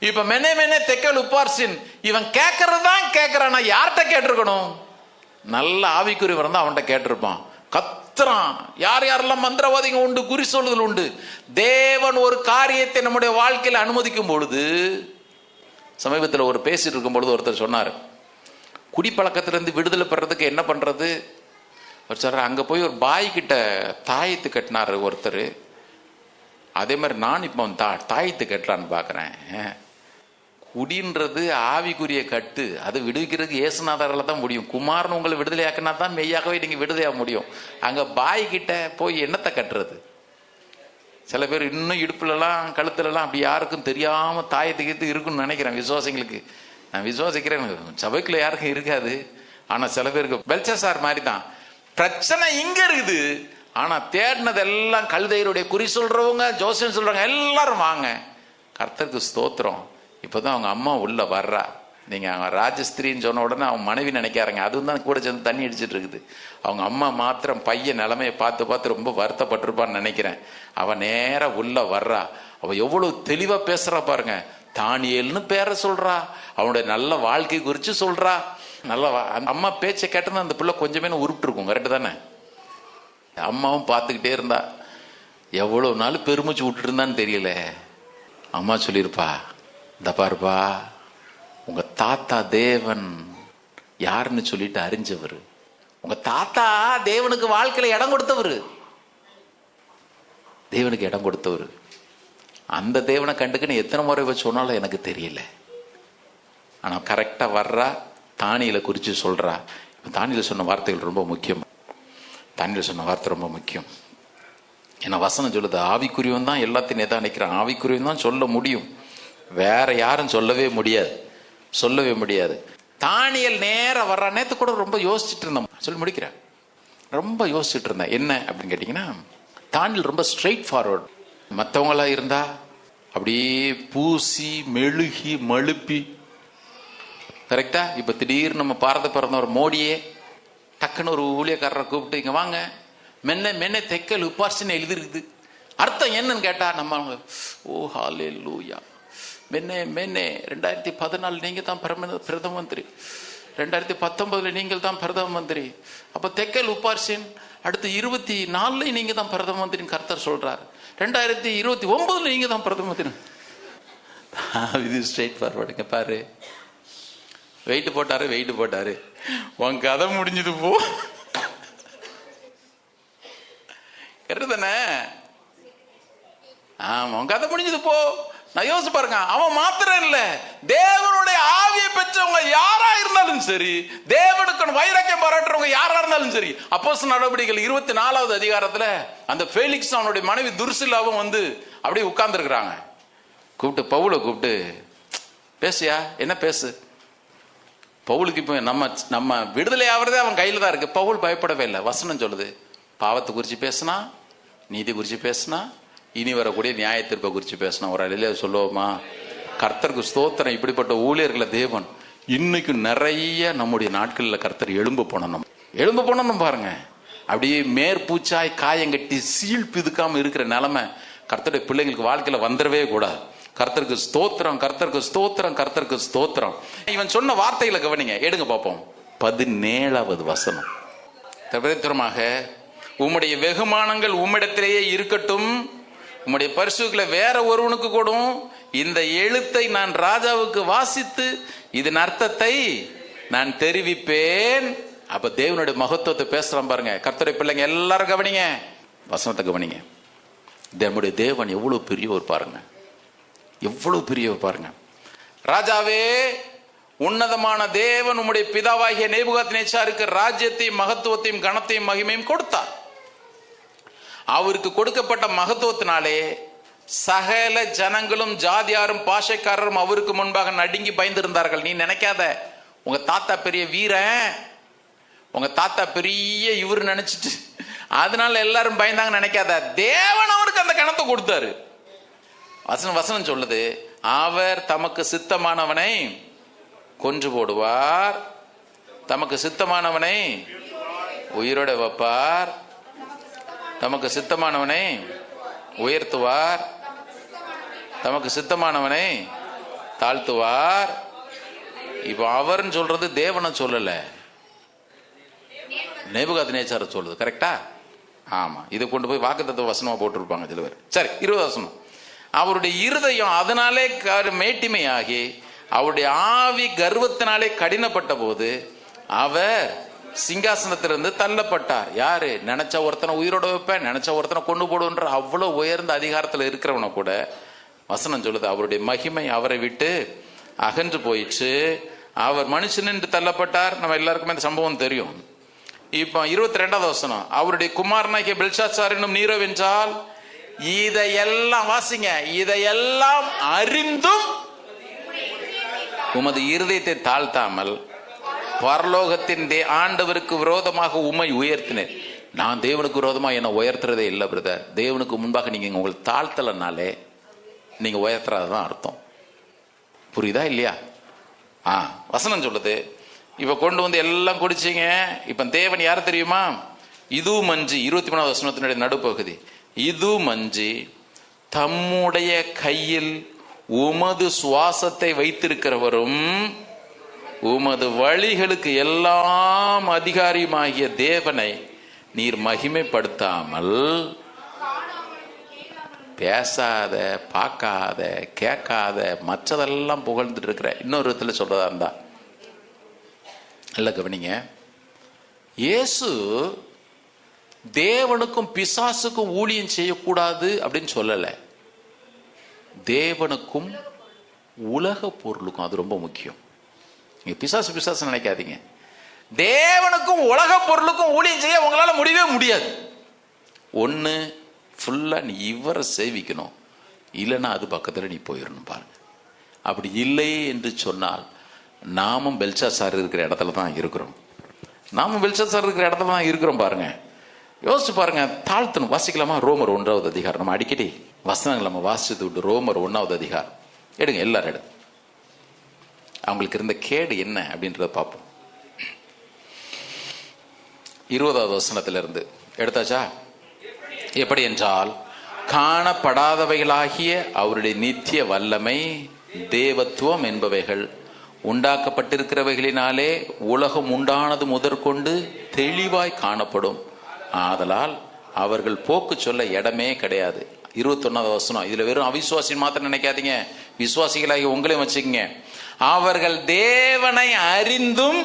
இப்ப மெனே மெனே தெக்கேல் உப்பார்சின், இவன் கேட்கறதுதான் கேட்கறான். யார்கிட்ட கேட்டிருக்கணும்? நல்ல ஆவிக்குரியவர் இருந்தா அவன்கிட்ட கேட்டிருப்பான். கத்துறான், யார் யாரெல்லாம் மந்திரவாதிங்க உண்டு, குறி சொல்லுதல் உண்டு. தேவன் ஒரு காரியத்தை நம்முடைய வாழ்க்கையில் அனுமதிக்கும் பொழுது, சமீபத்தில் ஒரு பேசிட்டு இருக்கும் பொழுது ஒருத்தர் சொன்னார், குடிப்பழக்கத்திலிருந்து விடுதலை பெறதுக்கு என்ன பண்றது? ஒரு சொல்ற, அங்க போய் ஒரு பாய் கிட்ட தாயத்து கட்டினாரு ஒருத்தர். அதே மாதிரி நான் இப்போ தாயத்து கட்டலான்னு பாக்குறேன். குடின்றது ஆவிக்குரிய கட்டு, அது விடுவிக்கிறதுக்கு இயேசுநாதரால தான் முடியும். குமாரன் உங்களை விடுதலை ஆக்கினா தான் மெய்யாகவே நீங்க விடுதலையாக முடியும். அங்க பாய் கிட்ட போய் என்னத்தை கட்டுறது? சில பேர் இன்னும் இடுப்புலலாம் கழுத்துலலாம் அப்படி யாருக்கும் தெரியாம தாயத்துக்கு இருக்குன்னு நினைக்கிறேன். விசுவாசிங்களுக்கு நான் விசுவாசிக்கிறேன், சபைக்குள்ள யாருக்கும் இருக்காது. ஆனா சில பேருக்கு பெல்சசார் மாதிரி தான் பிரச்சனை இங்க இருக்குது. ஆனா தேடினதெல்லாம் கழுதையருடைய குறி சொல்றவங்க, ஜோசியம் சொல்றவங்க எல்லாரும் வாங்க. கர்த்தருக்கு ஸ்தோத்திரம். இப்போதான் அவங்க அம்மா உள்ள வர்றா. நீங்க அவன் ராஜஸ்திரின்னு சொன்ன உடனே அவன் மனைவி நினைக்காருங்க, அதுவும் தான் கூட சேர்ந்து தண்ணி அடிச்சிட்டு இருக்குது. அவங்க அம்மா மாத்திரம் பையன் நிலைமையை பார்த்து ரொம்ப வருத்தப்பட்டிருப்பான்னு நினைக்கிறேன். அவன் நேர உள்ள வர்றா. அவ எவ்வளவு தெளிவா பேசுறா பாருங்க. தானியேல்னு பேரை சொல்றா, அவனுடைய நல்ல வாழ்க்கை குறிச்சு சொல்றா. நல்ல அம்மா பேச்சை கேட்டதும் அந்த பிள்ளை கொஞ்சமே உருப்பிட்டு இருக்கும். கரெக்டு தானே? அம்மாவும் பார்த்துக்கிட்டே இருந்தா. எவ்வளவு நாள் பெருமிச்சு விட்டுட்டு இருந்தான்னு தெரியல. அம்மா சொல்லியிருப்பா, இந்த பாருப்பா, உங்க தாத்தா தேவன் யாருன்னு சொல்லிட்டு அறிஞ்சவர். உங்க தாத்தா தேவனுக்கு வாழ்க்கையில இடம் கொடுத்தவர், தேவனுக்கு இடம் கொடுத்தவர். அந்த தேவனை கண்டுக்குன்னு எத்தனை முறை சொன்னாலும் எனக்கு தெரியல. ஆனா கரெக்டா வர்றா, தானியில குறிச்சு சொல்றா. தானியில சொன்ன வார்த்தைகள் ரொம்ப முக்கியம். தானியில சொன்ன வார்த்தை ரொம்ப முக்கியம். ஏன்னா வசனம் சொல்லுது, ஆவிக்குரியவன் தான் எல்லாத்தையும் நேதான் நினைக்கிறான். ஆவிக்குரியவன் தான் சொல்ல முடியும், வேற யாரும் சொல்லவே முடியாது. தானியல் நேரம் வர்ற நேரத்து கூட ரொம்ப யோசிச்சுட்டு இருந்தோம். சொல்லி முடிக்கிறேன். ரொம்ப யோசிச்சுட்டு இருந்தேன். என்ன அப்படின்னு கேட்டீங்கன்னா, தானியல் ரொம்ப ஸ்ட்ரெயிட் ஃபார்வர்ட். மற்றவங்களா இருந்தா அப்படியே பூசி மெழுகி மழுப்பி, கரெக்டா? இப்ப திடீர்னு நம்ம பாரத பிறந்தவர் மோடியே டக்குன்னு ஒரு ஊழியக்காரரை கூப்பிட்டு, இங்க வாங்க, மென்ன தெக்கல் உப்பார்சின்னு எழுதிருக்குது, அர்த்தம் என்னன்னு கேட்டா நம்ம ஓ ஹல்லேலூயா, மென்னே 2014 நீங்க தான் பிரதம மந்திரி, 2019 நீங்கள் தான் பிரதம மந்திரி. அப்ப தெக்கல் உப்பார்சின் அடுத்து 24 நீங்க தான் பிரதம மந்திரின்னு கர்த்தர் சொல்றாரு. 2029 நீங்க தான் பிரதம மந்திரி. இது ஸ்ட்ரெயிட் ஃபார்வர்டுங்க. பாரு, வெயிட் போட்டாரு. உன் கதை முடிஞ்சது போ. கரெக்ட் தானே? ஆமா, உன் கதை முடிஞ்சது போ. நான் யோசிச்சு பாருங்க, அவன் மாத்திரம் இல்ல, தேவனுடைய ஆவியை பெற்றவங்க யாரா இருந்தாலும் சரி, தேவனுக்கு வைராக்கியம் பாராட்டுறவங்க யாரா இருந்தாலும் சரி. அப்போஸ்தலர் நடவடிக்கைகள் 24வது அதிகாரத்துல அந்த ஃபேலிக்ஸ் அவனுடைய மனைவி துர்சில்லாவும் வந்து அப்படியே உட்கார்ந்து இருக்கிறாங்க. கூப்பிட்டு பவுலை கூப்பிட்டு, பேசியா, என்ன பேசு. பவுலுக்கு இப்போ நம்ம விடுதலை ஆகிறதே அவன் கையில தான் இருக்கு. பவுல் பயப்படவே இல்லை. வசனம் சொல்லுது, பாவத்தை குறிச்சு பேசினா, நீதி குறிச்சு பேசினா, இனி வரக்கூடிய நியாய தீர்ப்பை குறித்து பேசணும். ஒரு அலையில சொல்லுவோமா? கர்த்தருக்கு ஸ்தோத்திரம். இப்படிப்பட்ட ஊழியர்களை தேவன் இன்னைக்கும் நிறைய நம்முடைய நாட்களில் கர்த்தர் எழும்ப போனணும் பாருங்க. அப்படியே மேற்பூச்சாய் காயங்கட்டி சீல் பிதுக்காம இருக்கிற நிலைமை கர்த்தருடைய பிள்ளைங்களுக்கு வாழ்க்கையில வந்துடவே கூடாது. கர்த்தருக்கு ஸ்தோத்திரம், கர்த்தருக்கு ஸ்தோத்திரம், கர்த்தருக்கு ஸ்தோத்திரம். இவன் சொன்ன வார்த்தைகளை கவனிங்க, எடுங்க பார்ப்போம். 17வது வசனம். தவிரமாக உம்முடைய வெகுமானங்கள் உம்மிடத்திலேயே இருக்கட்டும், உம்முடைய பரிசுகளை வேற ஒருவனுக்கு கொடும். இந்த எழுத்தை நான் ராஜாவுக்கு வாசித்து இதன் அர்த்தத்தை நான் தெரிவிப்பேன். அப்ப தேவனுடைய மகத்துவத்தை பேசுறான் பாருங்க. கர்த்தருடைய பிள்ளைங்க எல்லாரும் கவனிங்க, வசனத்தை கவனிங்க. நம்முடைய தேவன் எவ்வளவு பெரியவர் பாருங்க, எவ்வளவு பெரியவர் பாருங்க. ராஜாவே, உன்னதமான தேவன் உம்முடைய பிதாவாகிய நேபுகாத்நேச்சாருக்கு ராஜ்யத்தையும் மகத்துவத்தையும் கனத்தையும் மகிமையும் கொடுத்தார். அவருக்கு கொடுக்கப்பட்ட மகத்துவத்தினாலே சகல ஜனங்களும் ஜாதியாரும் பாஷைக்காரரும் அவருக்கு முன்பாக நடுங்கி பயந்திருந்தார்கள். நீ நினைக்காத உங்க தாத்தா பெரிய வீரன், உங்க தாத்தா பெரிய இவர் நினைச்சிட்டு அதனால எல்லாரும் பயந்தாங்க நினைக்காத. தேவன் அவருக்கு அந்த கணத்தை கொடுத்தாரு. வசனம் சொல்லுது, அவர் தமக்கு சித்தமானவனை கொன்று போடுவார், தமக்கு சித்தமானவனை உயிரோட வைப்பார், தமக்கு சித்தமானவனை உயர்த்துவார், தமக்கு சித்தமானவனை தாழ்த்துவார். இப்ப அவர்ன்னு சொல்றது தேவனை சொல்லல, நேபுகாத்நேச்சாரை சொல்லுது. கரெக்டா? ஆமா. இதை கொண்டு போய் வாக்குத்தத்த வசனமா போட்டிருப்பாங்க சில பேர். சரி, 20 வசனம். அவருடைய இருதயம் அதனாலே மேட்டிமையாகி அவருடைய ஆவி கர்வத்தினாலே கடினப்பட்ட போது அவர் சிங்காசனத்திலிருந்து தள்ளப்பட்டார். யாரு? நினைச்ச ஒருத்தனை உயிரோட வைப்பேன், நினைச்ச ஒருத்தனை கொண்டு போடுன்ற அவ்வளவு உயர்ந்த அதிகாரத்தில் இருக்கிறவனை கூட வசனம் சொல்லுது அவருடைய மகிமை அவரை விட்டு அகன்று போயிடுச்சு. அவர் மனுஷன் என்று தள்ளப்பட்டார். நம்ம எல்லாருக்குமே இந்த சம்பவம் தெரியும். இப்ப 22வது வசனம். அவருடைய குமாரனாகிய பெல்ஷாத்சார் என்னும் நீரோ வென்றால், இதையெல்லாம் வாசிங்க, இதையெல்லாம் அறிந்தும் உமது இருதயத்தை தாழ்த்தாமல் பரலோகத்தின் ஆண்டவருக்கு விரோதமாக உம்மை உயர்த்தினேன். நான் தேவனுக்கு விரோதமாக என்ன உயர்த்துறதே இல்லை பிரதர். தேவனுக்கு முன்பாக நீங்க உங்களை தாழ்த்தலனாலே நீங்க உயர்த்துறதுதான் அர்த்தம். புரியுதா இல்லையா? வசனம் சொல்லுது, இப்ப கொண்டு வந்து எல்லாம் குடிச்சிங்க. இப்ப தேவன் யாரு தெரியுமா? இது மஞ்சி 23வது வசனத்தினுடைய நடுப்பகுதி. இது மஞ்சி தம்முடைய கையில் உமது சுவாசத்தை வைத்திருக்கிறவரும் உமது வழிகளுக்கு எல்லாம் அதிகாரியுமாகிய தேவனை நீர் மகிமைப்படுத்தாமல் பேசாத, பார்க்காத, கேட்காத, மற்றதெல்லாம் புகழ்ந்துட்டு இருக்கிற. இன்னொரு விதத்தில் சொல்றதா இருந்தா நல்ல கவனிங்க. இயேசு தேவனுக்கும் பிசாசுக்கும் ஊழியம் செய்யக்கூடாது அப்படின்னு சொல்லல. தேவனுக்கும் உலக பொருளுக்கும், அது ரொம்ப முக்கியம். நீங்க பிசாசு நினைக்காதீங்க. தேவனுக்கும் உலக பொருளுக்கும் ஊழியம் செய்ய உங்களால முடியவே முடியாது. ஒண்ணு ஃபுல்லா நீ இவரை சேவிக்கணும், இல்லைன்னா அது பக்கத்துல நீ போயிடணும் பாருங்க. அப்படி இல்லை என்று சொன்னால் நாமும் பெல்ஷாத்சார் இருக்கிற இடத்துல தான் இருக்கிறோம். பாருங்க. யோசிச்சு பாருங்க. தாழ்த்தணும். வாசிக்கலாமா? ரோமர் 1வது அதிகாரம். நம்ம அடிக்கடி வசனங்கள் நம்ம வாசித்து விட்டு ரோமர் 1வது அதிகாரம் எடுங்க, எல்லாரும் எடுங்க. அவங்களுக்கு இருந்த கேடு என்ன அப்படின்றத பார்ப்போம். 20வது வசனத்திலிருந்து எடுத்தாச்சா? எப்படி என்றால், காணப்படாதவைகளாகிய அவருடைய நித்திய வல்லமை, தேவத்துவம் என்பவைகள் உண்டாக்கப்பட்டிருக்கிறவைகளினாலே உலகம் உண்டானது முதற்கொண்டு தெளிவாய் காணப்படும். ஆதலால் அவர்கள் போக்கு சொல்ல இடமே கிடையாது. 21வது வசனம். இதுல வெறும் அவிசுவாசி மாத்திரம் நினைக்காதீங்க, விசுவாசிகளாகி உங்களையும் வச்சுக்கங்க. அவர்கள் தேவனை அறிந்தும்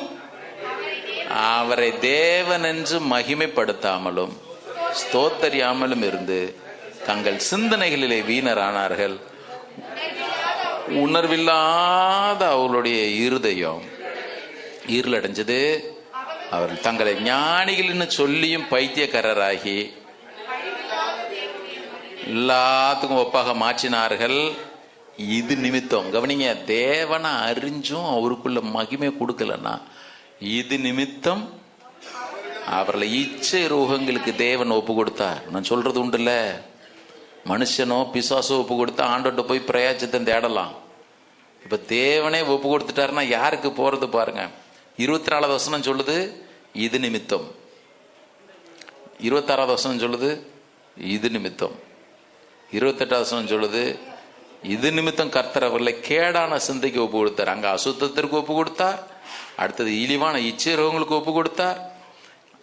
அவரை தேவன் என்று மகிமைப்படுத்தாமலும் ஸ்தோத்தரியாமலும் இருந்து தங்கள் சிந்தனைகளிலே வீணரானார்கள். உணர்வில்லாத அவர்களுடைய இருதயம் இருளடைஞ்சது. அவர்கள் தங்களை ஞானிகள் சொல்லியும் பைத்தியக்காரராகி எல்லாத்துக்கும் ஒப்பாக மாற்றினார்கள். இது நிமித்தம் கவனிங்க, தேவனை அறிஞ்சும் அவருக்குள்ள மகிமை கொடுக்கலன்னா இது நிமித்தம் அவர்களை இச்சை ரோகங்களுக்கு தேவன் ஒப்பு கொடுத்தார். நான் சொல்றது உண்டுல்ல, மனுஷனோ பிசாசோ ஒப்பு கொடுத்தா ஆண்டோட்ட போய் பிரயாச்சத்தை தேடலாம். இப்ப தேவனே ஒப்பு கொடுத்துட்டாருன்னா யாருக்கு போறது பாருங்க. 24வது வசனம் சொல்லுது இது நிமித்தம். 26வது வசனம் சொல்லுது இது நிமித்தம். 28வது வசனம் சொல்லுது இது நிமித்தம் கர்த்தர் அவர்களை கேடான சிந்தைக்கு ஒப்பு கொடுத்தார். அங்க அசுத்தத்திற்கு ஒப்பு கொடுத்தார், அடுத்தது இழிவான இச்சை ரோகங்களுக்கு ஒப்பு கொடுத்தார்.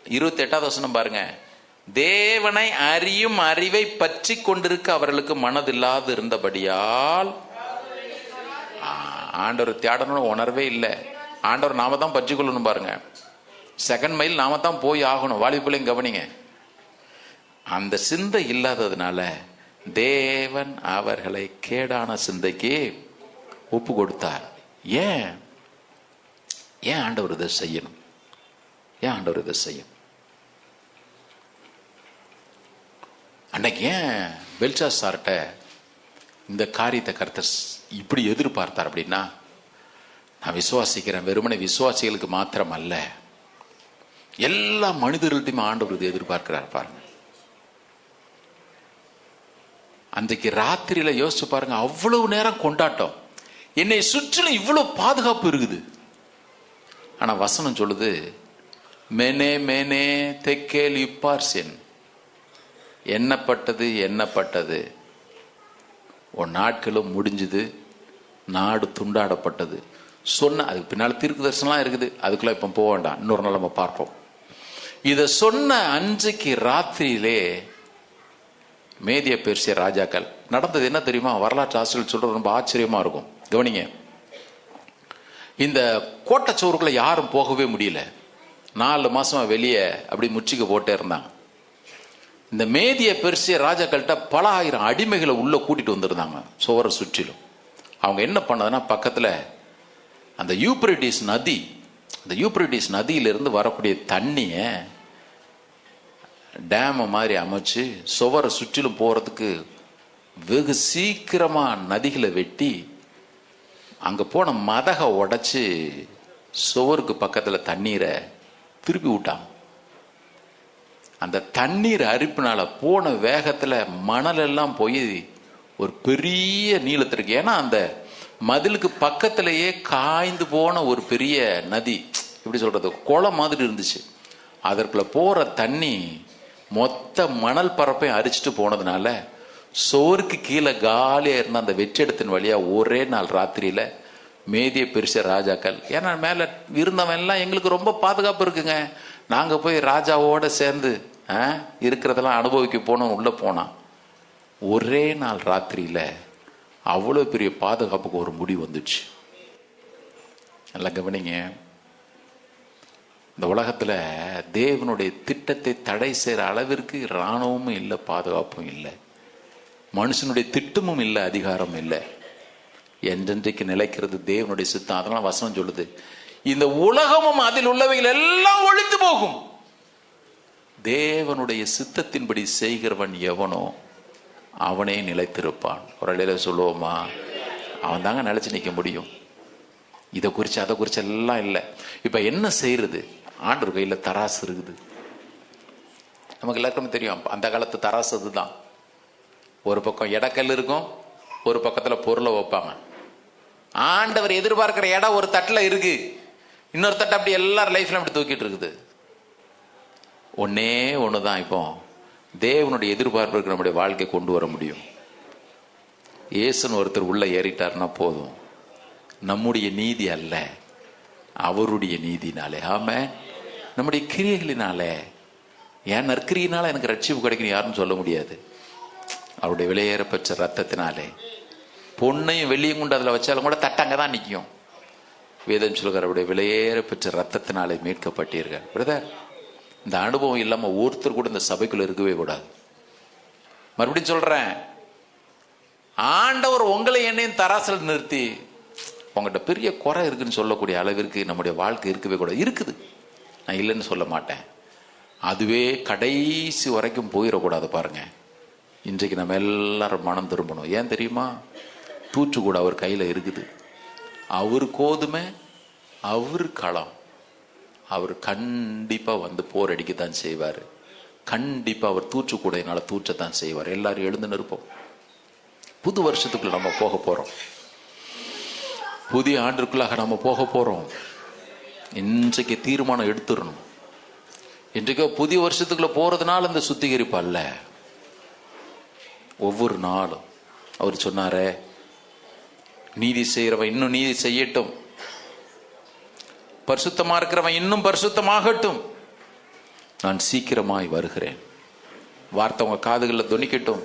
28வது வசனம் பாருங்க, தேவனை அறியும் அறிவை பற்றி கொண்டிருக்க அவர்களுக்கு மனதில்லாது இருந்தபடியால். ஆண்டவர் தேடணும் உணர்வே இல்லை. ஆண்டவர் நாம தான் பற்றி கொள்ளணும் பாருங்க. செகண்ட் மைல் நாம தான் போய் ஆகணும். வாலிபுலையும் கவனிங்க, அந்த சிந்தை இல்லாததுனால தேவன் அவர்களை கேடான சிந்தைக்கு ஒப்பு கொடுத்தார். ஏன் ஆண்டவர் இதை செய்யணும்? ஏன் ஆண்டவர் இதை செய்யணும்? அன்னைக்கு ஏன் பெல்ஷாத்சார்ட்ட இந்த காரியத்தை கர்த்தர் இப்படி எதிர்பார்த்தார் அப்படின்னா, நான் விசுவாசிக்கிறேன், வெறுமனை விசுவாசிகளுக்கு மாத்திரம் அல்ல, எல்லா மனிதர்கள்ட்டையும் ஆண்டவர் இதை எதிர்பார்க்கிறார் பாருங்க. அன்றைக்கு ராத்திரியில யோசிச்சு பாருங்க, அவ்வளவு நேரம் கொண்டாட்டம், என்னை சுற்றிலும் இவ்வளவு பாதுகாப்பு இருக்குது. ஆனா வசனம் சொல்லுது, மேனே மேனே தெக்கேல் இப்பார்சென், எண்ணப்பட்டது உன் நாட்களும் முடிஞ்சுது, நாடு துண்டாடப்பட்டது சொன்ன. அதுக்கு பின்னால் தீர்க்க தரிசனம்லாம் இருக்குது, அதுக்குள்ள இப்ப போக வேண்டாம், இன்னொரு நாள் நம்ம பார்ப்போம். இத சொன்ன அன்றைக்கு ராத்திரியிலே மேதிய பெர்சிய ராஜாக்கள் நடந்தது என்ன தெரியுமா? வரலாற்று ஆசிரியர்கள் சொல்றது ரொம்ப ஆச்சரியமா இருக்கும். கவனிங்க, இந்த கோட்டைச்சோறுக்குள்ள யாரும் போகவே முடியல. 4 மாசமா வெளியே அப்படி முற்றுகை போட்டே இருந்தாங்க. இந்த மேதிய பெர்சிய ராஜாக்கள்கிட்ட பல ஆயிரம் அடிமைகளை உள்ள கூட்டிட்டு வந்திருந்தாங்க சுவரை சுற்றிலும். அவங்க என்ன பண்ணதுன்னா, பக்கத்துல அந்த யூப்ரட்டிஸ் நதி, அந்த யூப்ரட்டிஸ் நதியிலிருந்து வரக்கூடிய தண்ணிய டேம் மாதிரி அமைச்சு சுவரை சுற்றிலும் போறதுக்கு வெகு சீக்கிரமா நதிகளை வெட்டி அங்க போன மதக உடைச்சு சுவருக்கு பக்கத்துல தண்ணீரை திருப்பி விட்டாங்க. அந்த தண்ணீர் அரிப்புனால போன வேகத்துல மணல் எல்லாம் போய் ஒரு பெரிய நீளத்திற்கு, ஏன்னா அந்த மதிலுக்கு பக்கத்திலேயே காய்ந்து போன ஒரு பெரிய நதி, எப்படி சொல்றது, குளம் மாதிரி இருந்துச்சு. அதற்குள்ள போற தண்ணி மொத்த மணல் பரப்பை அரிச்சிட்டு போனதுனால சோருக்கு கீழே காலியா இருந்த அந்த வெற்றிடத்தின் வழியா ஒரே நாள் ராத்திரியில மேதிய பெருச ராஜாக்கள், ஏன்னா மேல இருந்தவன் எல்லாம் எங்களுக்கு ரொம்ப பாதுகாப்பு இருக்குங்க, நாங்க போய் ராஜாவோட சேர்ந்து இருக்கிறதெல்லாம் அனுபவிக்க போனோம், உள்ள போனான். ஒரே நாள் ராத்திரியில அவ்வளவு பெரிய பாதுகாப்புக்கு ஒரு முடிவு வந்துச்சு. நல்லா கவனிங்க, இந்த உலகத்துல தேவனுடைய திட்டத்தை தடை செய்யற அளவிற்கு இராணுவமும் இல்லை, பாதுகாப்பும் இல்லை, மனுஷனுடைய திட்டமும் இல்லை, அதிகாரமும் இல்லை. என்றென்றைக்கு நிலைக்கிறது தேவனுடைய சித்தம். அதனால வசனம் சொல்லுது, இந்த உலகமும் அதில் உள்ளவைகள் எல்லாம் ஒழிந்து போகும், தேவனுடைய சித்தத்தின்படி செய்கிறவன் எவனோ அவனே நிலைத்திருப்பான். ஒரு இடையில சொல்லுவோமா, அவன் தாங்க நிலைச்சு நிற்க முடியும். இதை குறிச்சு அதை குறிச்சு எல்லாம் இல்லை. இப்ப என்ன செய்யறது? ஆண்டவர் கையில தராசு இருக்குது. நமக்கு எல்லாருக்குமே தெரியும், அந்த காலத்து தராசு அதுதான். ஒரு பக்கம் எடக்கல் இருக்கும், ஒரு பக்கத்துல பொருளை வைப்பாங்க. ஆண்டவர் எதிர்பார்க்கிற இடம் ஒரு தட்டுல இருக்கு, இன்னொரு தட்டு அப்படி எல்லாரும் லைஃப்ல அப்படி தூக்கிட்டு இருக்குது. ஒன்னே ஒண்ணுதான் இப்போ தேவனுடைய எதிர்பார்ப்புக்கு நம்முடைய வாழ்க்கை கொண்டு வர முடியும். இயேசுன்னு ஒருத்தர் உள்ள ஏறிட்டாருன்னா போதும், நம்முடைய நீதி அல்ல, அவருடைய நீதினாலே. ஆமென். நம்முடைய கிரியைகளினாலே, என் நற்கிரியினால எனக்கு ரட்சிப்பு கிடைக்கணும் யாருன்னு சொல்ல முடியாது. அவருடைய விலையேற பெற்ற ரத்தத்தினாலே. பொண்ணையும் வெள்ளியும் கொண்டு அதில் வச்சாலும் கூட தட்டங்க தான் நிற்கும். வேதம் சொல்கிற அவருடைய விலையேற பெற்ற ரத்தத்தினாலே மீட்கப்பட்டீர்கள். பிரதர், இந்த அனுபவம் இல்லாமல் ஒருத்தர் கூட இந்த சபைக்குள்ள இருக்கவே கூடாது. மறுபடியும் சொல்றேன், ஆண்டவர் உங்களை என்னையும் தராசல் நிறுத்தி உங்கள்கிட்ட பெரிய குறை இருக்குன்னு சொல்லக்கூடிய அளவிற்கு நம்முடைய வாழ்க்கை இருக்கவே கூடாது. இருக்குது, நான் இல்லைன்னு சொல்ல மாட்டேன். அதுவே கடைசி வரைக்கும் போயிடக்கூடாது. பாருங்க, இன்றைக்கு நம்ம எல்லாரும் மனம் திரும்பணும். ஏன் தெரியுமா? தூற்று கூட அவர் கையில் இருக்குது. அவர் கோதுமை, அவர் களம். அவர் கண்டிப்பா வந்து போர் அடிக்கத்தான் செய்வார். கண்டிப்பா அவர் தூற்று கூட என்னால் தூற்றத்தான் செய்வார். எல்லாரும் எழுந்து நிற்போம். புது வருஷத்துக்குள்ள நம்ம போக போறோம். புதிய ஆண்டுக்குள்ளாக நம்ம போக போறோம். இன்றைக்கு தீர்மானம் எடுத்துடணும். இன்றைக்கு புதிய வருஷத்துக்குள்ள போறதுனால இந்த சுத்திகரிப்பு அல்ல. ஒவ்வொரு நாளும் அவர் சொன்னாரே, நீதி செய்யறவன் இன்னும் நீதி செய்யட்டும், பரிசுத்தமா இருக்கிறவன் இன்னும் பரிசுத்தமாகட்டும், நான் சீக்கிரமாய் வருகிறேன். வார்த்தை உங்க காதுகளில் தொனிக்கட்டும்.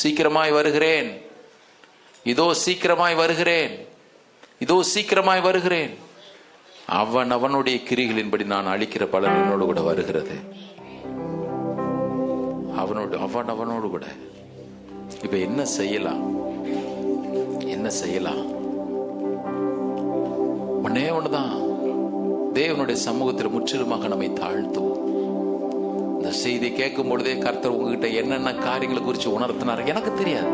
சீக்கிரமாய் வருகிறேன், இதோ சீக்கிரமாய் வருகிறேன், இதோ சீக்கிரமாய் வருகிறேன். அவன் அவனுடைய கிரிகளின்படி நான் அளிக்கிற பலன் என்னோடு கூட வருகிறது. அவன் அவனோடு கூட. இப்ப என்ன செய்யலாம்? என்ன செய்யலாம்? ஒன்னே ஒண்ணுதான், தேவனுடைய சமூகத்தில் முற்றிலுமாக நம்மை தாழ்த்துவோம். இந்த செய்தி கேட்கும் பொழுதே கர்த்தர் உங்ககிட்ட என்னென்ன காரியங்களை குறித்து உணர்த்தினார் எனக்கு தெரியாது.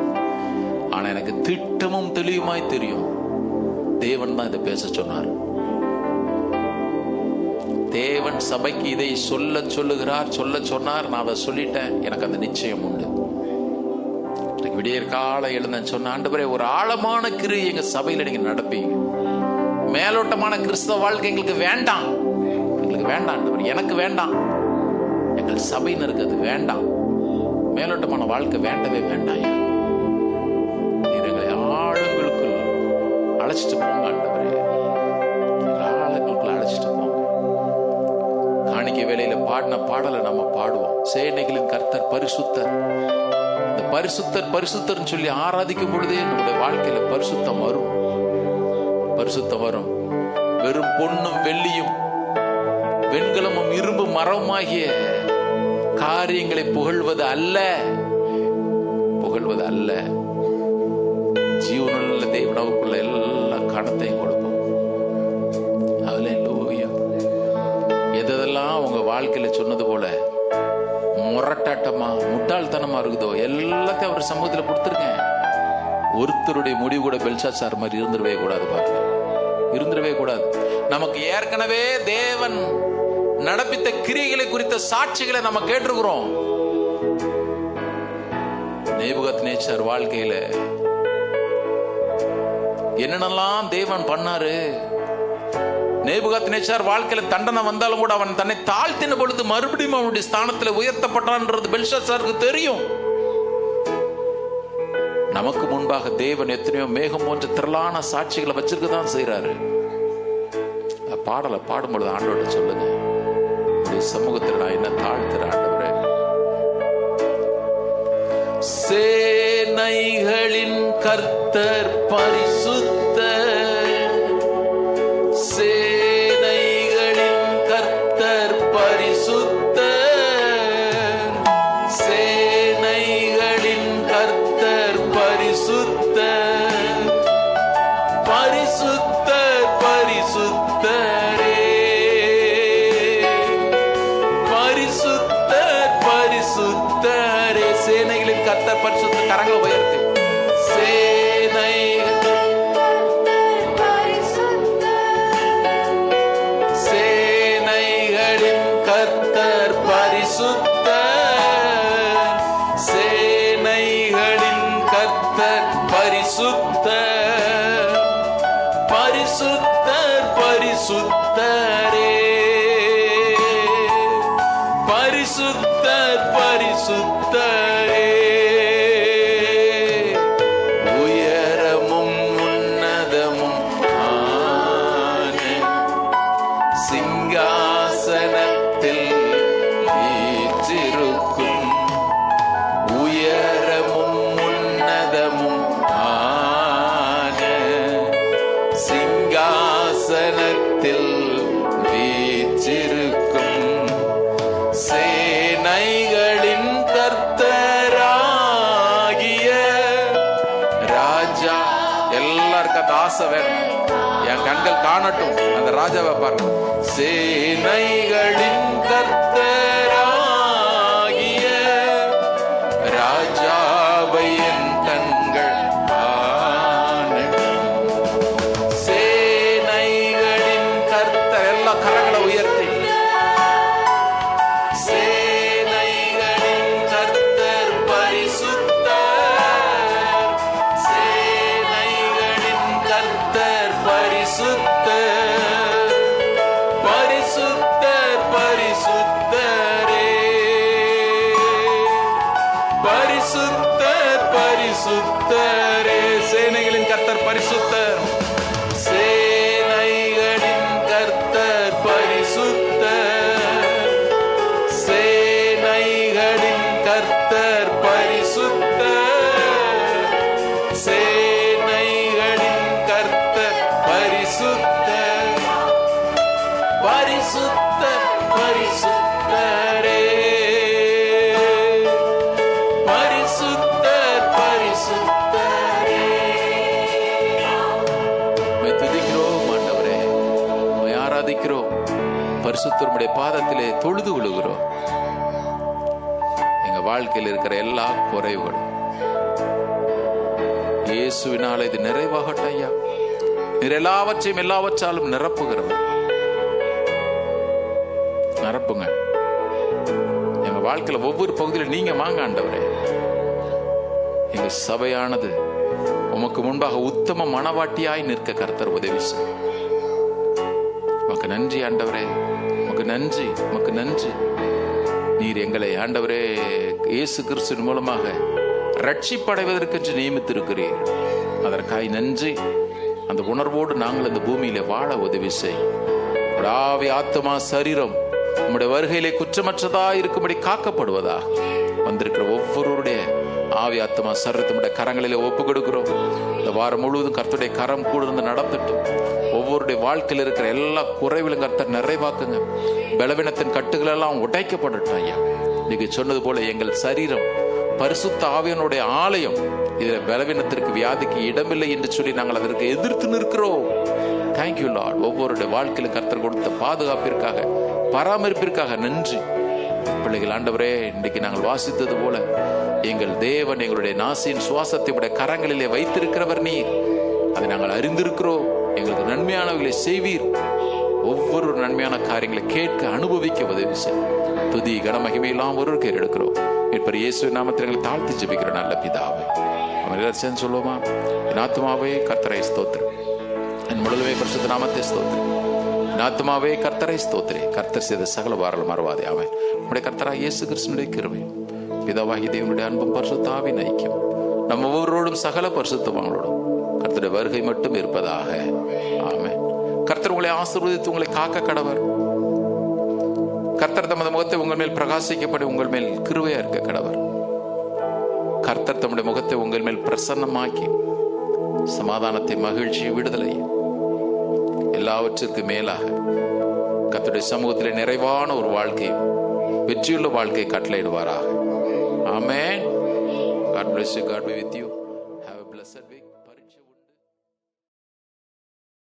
ஆனா எனக்கு திட்டமும் தெளிவுமாய் தெரியும். தேவன் தான் இதை பேச சொன்னார். தேவன் சபைக்கு இதை சொல்லுகிறார், சொல்ல சொன்னார். நான் அதை சொல்லிட்டேன். எனக்கு அந்த நிச்சயம் உண்டு. விடியற் காலை எழுந்தேன்னு சொன்ன, ஆண்டவரே ஒரு ஆழமான கிரியை எங்க சபையில நீங்க நடப்பீங்க. மேலோட்டமான கிறிஸ்தவ வாழ்க்கை எங்களுக்கு வேண்டாம், எங்களுக்கு வேண்டாம் ஆண்டவரே, எனக்கு வேண்டாம், எங்கள் சபையினருக்கு அது வேண்டாம். மேலோட்டமான வாழ்க்கை வேண்டவே வேண்டாம். எங்களை ஆழங்களுக்குள் அழைச்சிட்டு போங்க ஆண்டவரே, ஆழங்களுக்குள் அழைச்சிட்டு போங்க. காணிக்கை வேளையில பாடின பாடலை நம்ம பாடுவோம். சேனைகளின் கர்த்தர் பரிசுத்தர். பரிசுத்தர் பரிசுத்தர் சொல்லி ஆராதிக்கும் பொழுதே நம்முடைய வாழ்க்கையில பரிசுத்தம் வரும். பரிசுத்தம் வரும். வெறும் பொன்னும் வெள்ளியும் வெண்கலமும் இரும்பு மரமாகிய காரியங்களை புகழ்வது அல்ல, புகழ்வது அல்ல. ஜீவனுள்ள தேவனுக்குள்ள எல்லா கணத்தையும் கொடுப்போம். ஹல்லேலூயா. எதெல்லாம் உங்க வாழ்க்கையில சொன்னது போல முரட்டாட்டமா முட்டாள்தனமா இருக்குதோ எல்லாத்தையும் அவர் சமூகத்தில் கொடுத்துருங்க. ஒருத்தருடைய முடிவு கூட பெல்ஷாத்சார் மாதிரி இருந்துடவே கூடாது. பாருங்க, இருந்துடவே கூடாது. நமக்கு ஏற்கனவே தேவன் நடப்பித்த கிரியைகளை குறித்த சாட்சிகளை நம்ம கேட்டிருக்கிறோம். நேபுகத்நேச்சார் வாழ்க்கையில என்னென்னலாம் தேவன் பண்ணாரு. நேபுகாத்நேச்சார் வாழ்க்கையில தண்டனை வந்தாலும் கூட அவன் தன்னை தாழ்த்தின பொழுது மறுபடியும் அவனுடைய ஸ்தானத்தில் உயர்த்தப்பட்டான்ன்றது பெல்ஷாத்சாருக்கு தெரியும். நமக்கு முன்பாக தேவன் எத்தனையோ மேகம் போன்ற திரளான சாட்சிகளை வச்சிருக்கதான் செய்யறாரு. பாடலை பாடும்பொழுது ஆண்டோட சொல்லுங்க, சமூகத்தில் நான் என்ன தாழ்த்துறேன் ஆண்டவரே. சேனைகளின் கர்த்தர் பரிசுத்தர், சேனைகளின் கர்த்தர் பரிசுத்தர், சேனைகளின் கர்த்தர் பரிசுத்தர், பரிசுத்தர் பரிசுத்தரே, பரிசுத்தர் பரிசுத்தரே. சேனைகளின் கர்த்தர் பரிசுத்தர். கரங்களை உயர்த்து. பரிசுத்தர் பரிசுத்தரே, பரிசுத்தர் பரிசுத்தரே. அந்த ஆசை வேணும். என் கண்கள் காணட்டும் அந்த ராஜாவை பாருங்க. சேனைகளின் கர்த்தராகிய ராஜாவை என் கண்கள் காணட்டும். சேனைகளின் கர்த்தர். எல்லா கரங்களை உயர்த்தி சேனைகளின் கர்த்தர் பரிசுத்தர். சேனைகளின் கர்த்தர் பரிசுத்தர். பரிசுத்தர் பரிசுத்தரே. பரிசுத்தர் பரிசுத்தரே. சேனைகளின் கர்த்தர் பரிசுத்தர். சேனைகளின் கர்த்தர் பரிசுத்தர். சேனைகளின் கர்த்தர் பரிசுத்தர். சேனைகளின் கர்த்தர் பரிசுத்தர். பரிசுத்தர் பரிசுத்தரே. பரிசுத்தர் பரிசுத்தரே. உம்மை துதிக்கிறோம் ஆண்டவரே, உம்மை ஆராதிக்கிறோம். பரிசுத்தருடைய பாதத்திலே தொழுது விழுகிறோம். எங்க வாழ்க்கையில் இருக்கிற எல்லா குறைவுகளும் இயேசுவினால இது நிறைவாகட்டும் ஐயா. நீர் எல்லாவற்றையும் எல்லாவற்றாலும் நிரப்புகிறவர். நிரப்புங்க. எங்க வாழ்க்கையில ஒவ்வொரு பகுதியிலும் நீங்க வாங்க ஆண்டவரே. எங்க சபையானது உமக்கு முன்பாக உத்தம மனவாட்டியாய் நிற்க கர்த்தர் உதவி செய்யும். உமக்கு நன்றி ஆண்டவரே, உமக்கு நன்றி, உமக்கு நன்றி. நீர் எங்களை ஆண்டவரே இயேசு கிறிஸ்துவின் மூலமாக ரட்சிப்படைவதற்கு நியமித்திருக்கிறீர். அதற்காய் நன்றி. அந்த உணர்வோடு நாங்கள் அந்த பூமியில வாழ உதவி செய். ஆவி ஆத்மா சரீரம் உம்முடைய வருகையிலே குற்றமற்றதா இருக்கும்படி காக்கப்படுவதா. வந்திருக்கிற ஒவ்வொருடைய ஆவி ஆத்மா சரீரத்தினுடைய கரங்களிலே ஒப்பு கொடுக்கிறோம். இந்த வாரம் முழுவதும் கர்த்தருடைய கரம் கூட இருந்து நடத்தட்டும். ஒவ்வொருடைய வாழ்க்கையில் இருக்கிற எல்லா குறைவிலும் கர்த்தர் நிறைவாக்குங்க. பலவீனத்தின் கட்டுகள் எல்லாம் உடைக்கப்படட்டும் ஐயா. நீங்க சொன்னது போல எங்கள் சரீரம் பரிசுத்த ஆவியனுடைய ஆலயம். இதுல பலவீனத்திற்கு வியாதிக்கு இடமில்லை என்று சொல்லி நாங்கள் அதற்கு எதிர்த்து நிற்கிறோம். Thank you Lord. ஒவ்வொருடைய வாழ்க்கையில கர்த்தர் கொடுத்த பாதுகாப்பிற்காக, பராமரிப்பிற்காக நன்றி. பிள்ளைகள் ஆண்டவரே, இன்றைக்கு நாங்கள் வாசித்தது போல எங்கள் தேவன் எங்களுடைய நாசியின் சுவாசத்தை உடைய கரங்களிலே வைத்திருக்கிறவர் நீர். அதை நாங்கள் அறிந்திருக்கிறோம். எங்களுக்கு நன்மையானவர்களை செய்வீர். ஒவ்வொரு நன்மையான காரியங்களை கேட்க அனுபவிக்க உதவி செய். துதி கனமகிமையெல்லாம் ஒரு கேர் எடுக்கிறோம். இப்ப இயேசு நாமத்தில் எங்களை தாழ்த்தி ஜெபிக்கிற நல்ல பிதாவே. அவன் எல்லாரும் சேர்ந்து சொல்லுவோமா? என் ஆத்துமாவே கர்த்தரை ஸ்தோத்திரி, என் முழுதுமே பரிசுத்த நாமத்தை ஸ்தோத்திரி. என் ஆத்துமாவே கர்த்தரை ஸ்தோத்திரி. கர்த்தர் செய்த சகல வாரல் மறவாதே. அவன் நம்முடைய கர்த்தராகிய இயேசு கிறிஸ்துவினுடைய கிருபை, பிதாவாகிய தேவனுடைய அன்பும் பரிசுத்த ஆவியின் ஐக்கியம் நம்ம ஒவ்வொருவரோடும் சகல பரிசுத்தவான்களோடும் கர்த்தருடைய வருகை மட்டும் இருப்பதாக. ஆமென். கர்த்தர் உங்களை ஆசீர்வதித்து உங்களை காக்க கடவர். கர்த்தர் தமது முகத்தை உங்கள் மேல் பிரகாசிக்கப்படி உங்கள் மேல் கிருபையா இருக்க கடவர். கர்த்தர் தம்முடைய முகத்தை உங்கள் மேல் பிரசன்னமாக்கி சமாதானத்தை, மகிழ்ச்சி, விடுதலை எல்லாவற்றிற்கு மேலாக கர்த்தருடைய சமூகத்திலே நிறைவான ஒரு வாழ்க்கை, வெற்றியுள்ள வாழ்க்கை கட்டளையிடுவாராக. ஆமென். God bless you. God be with you.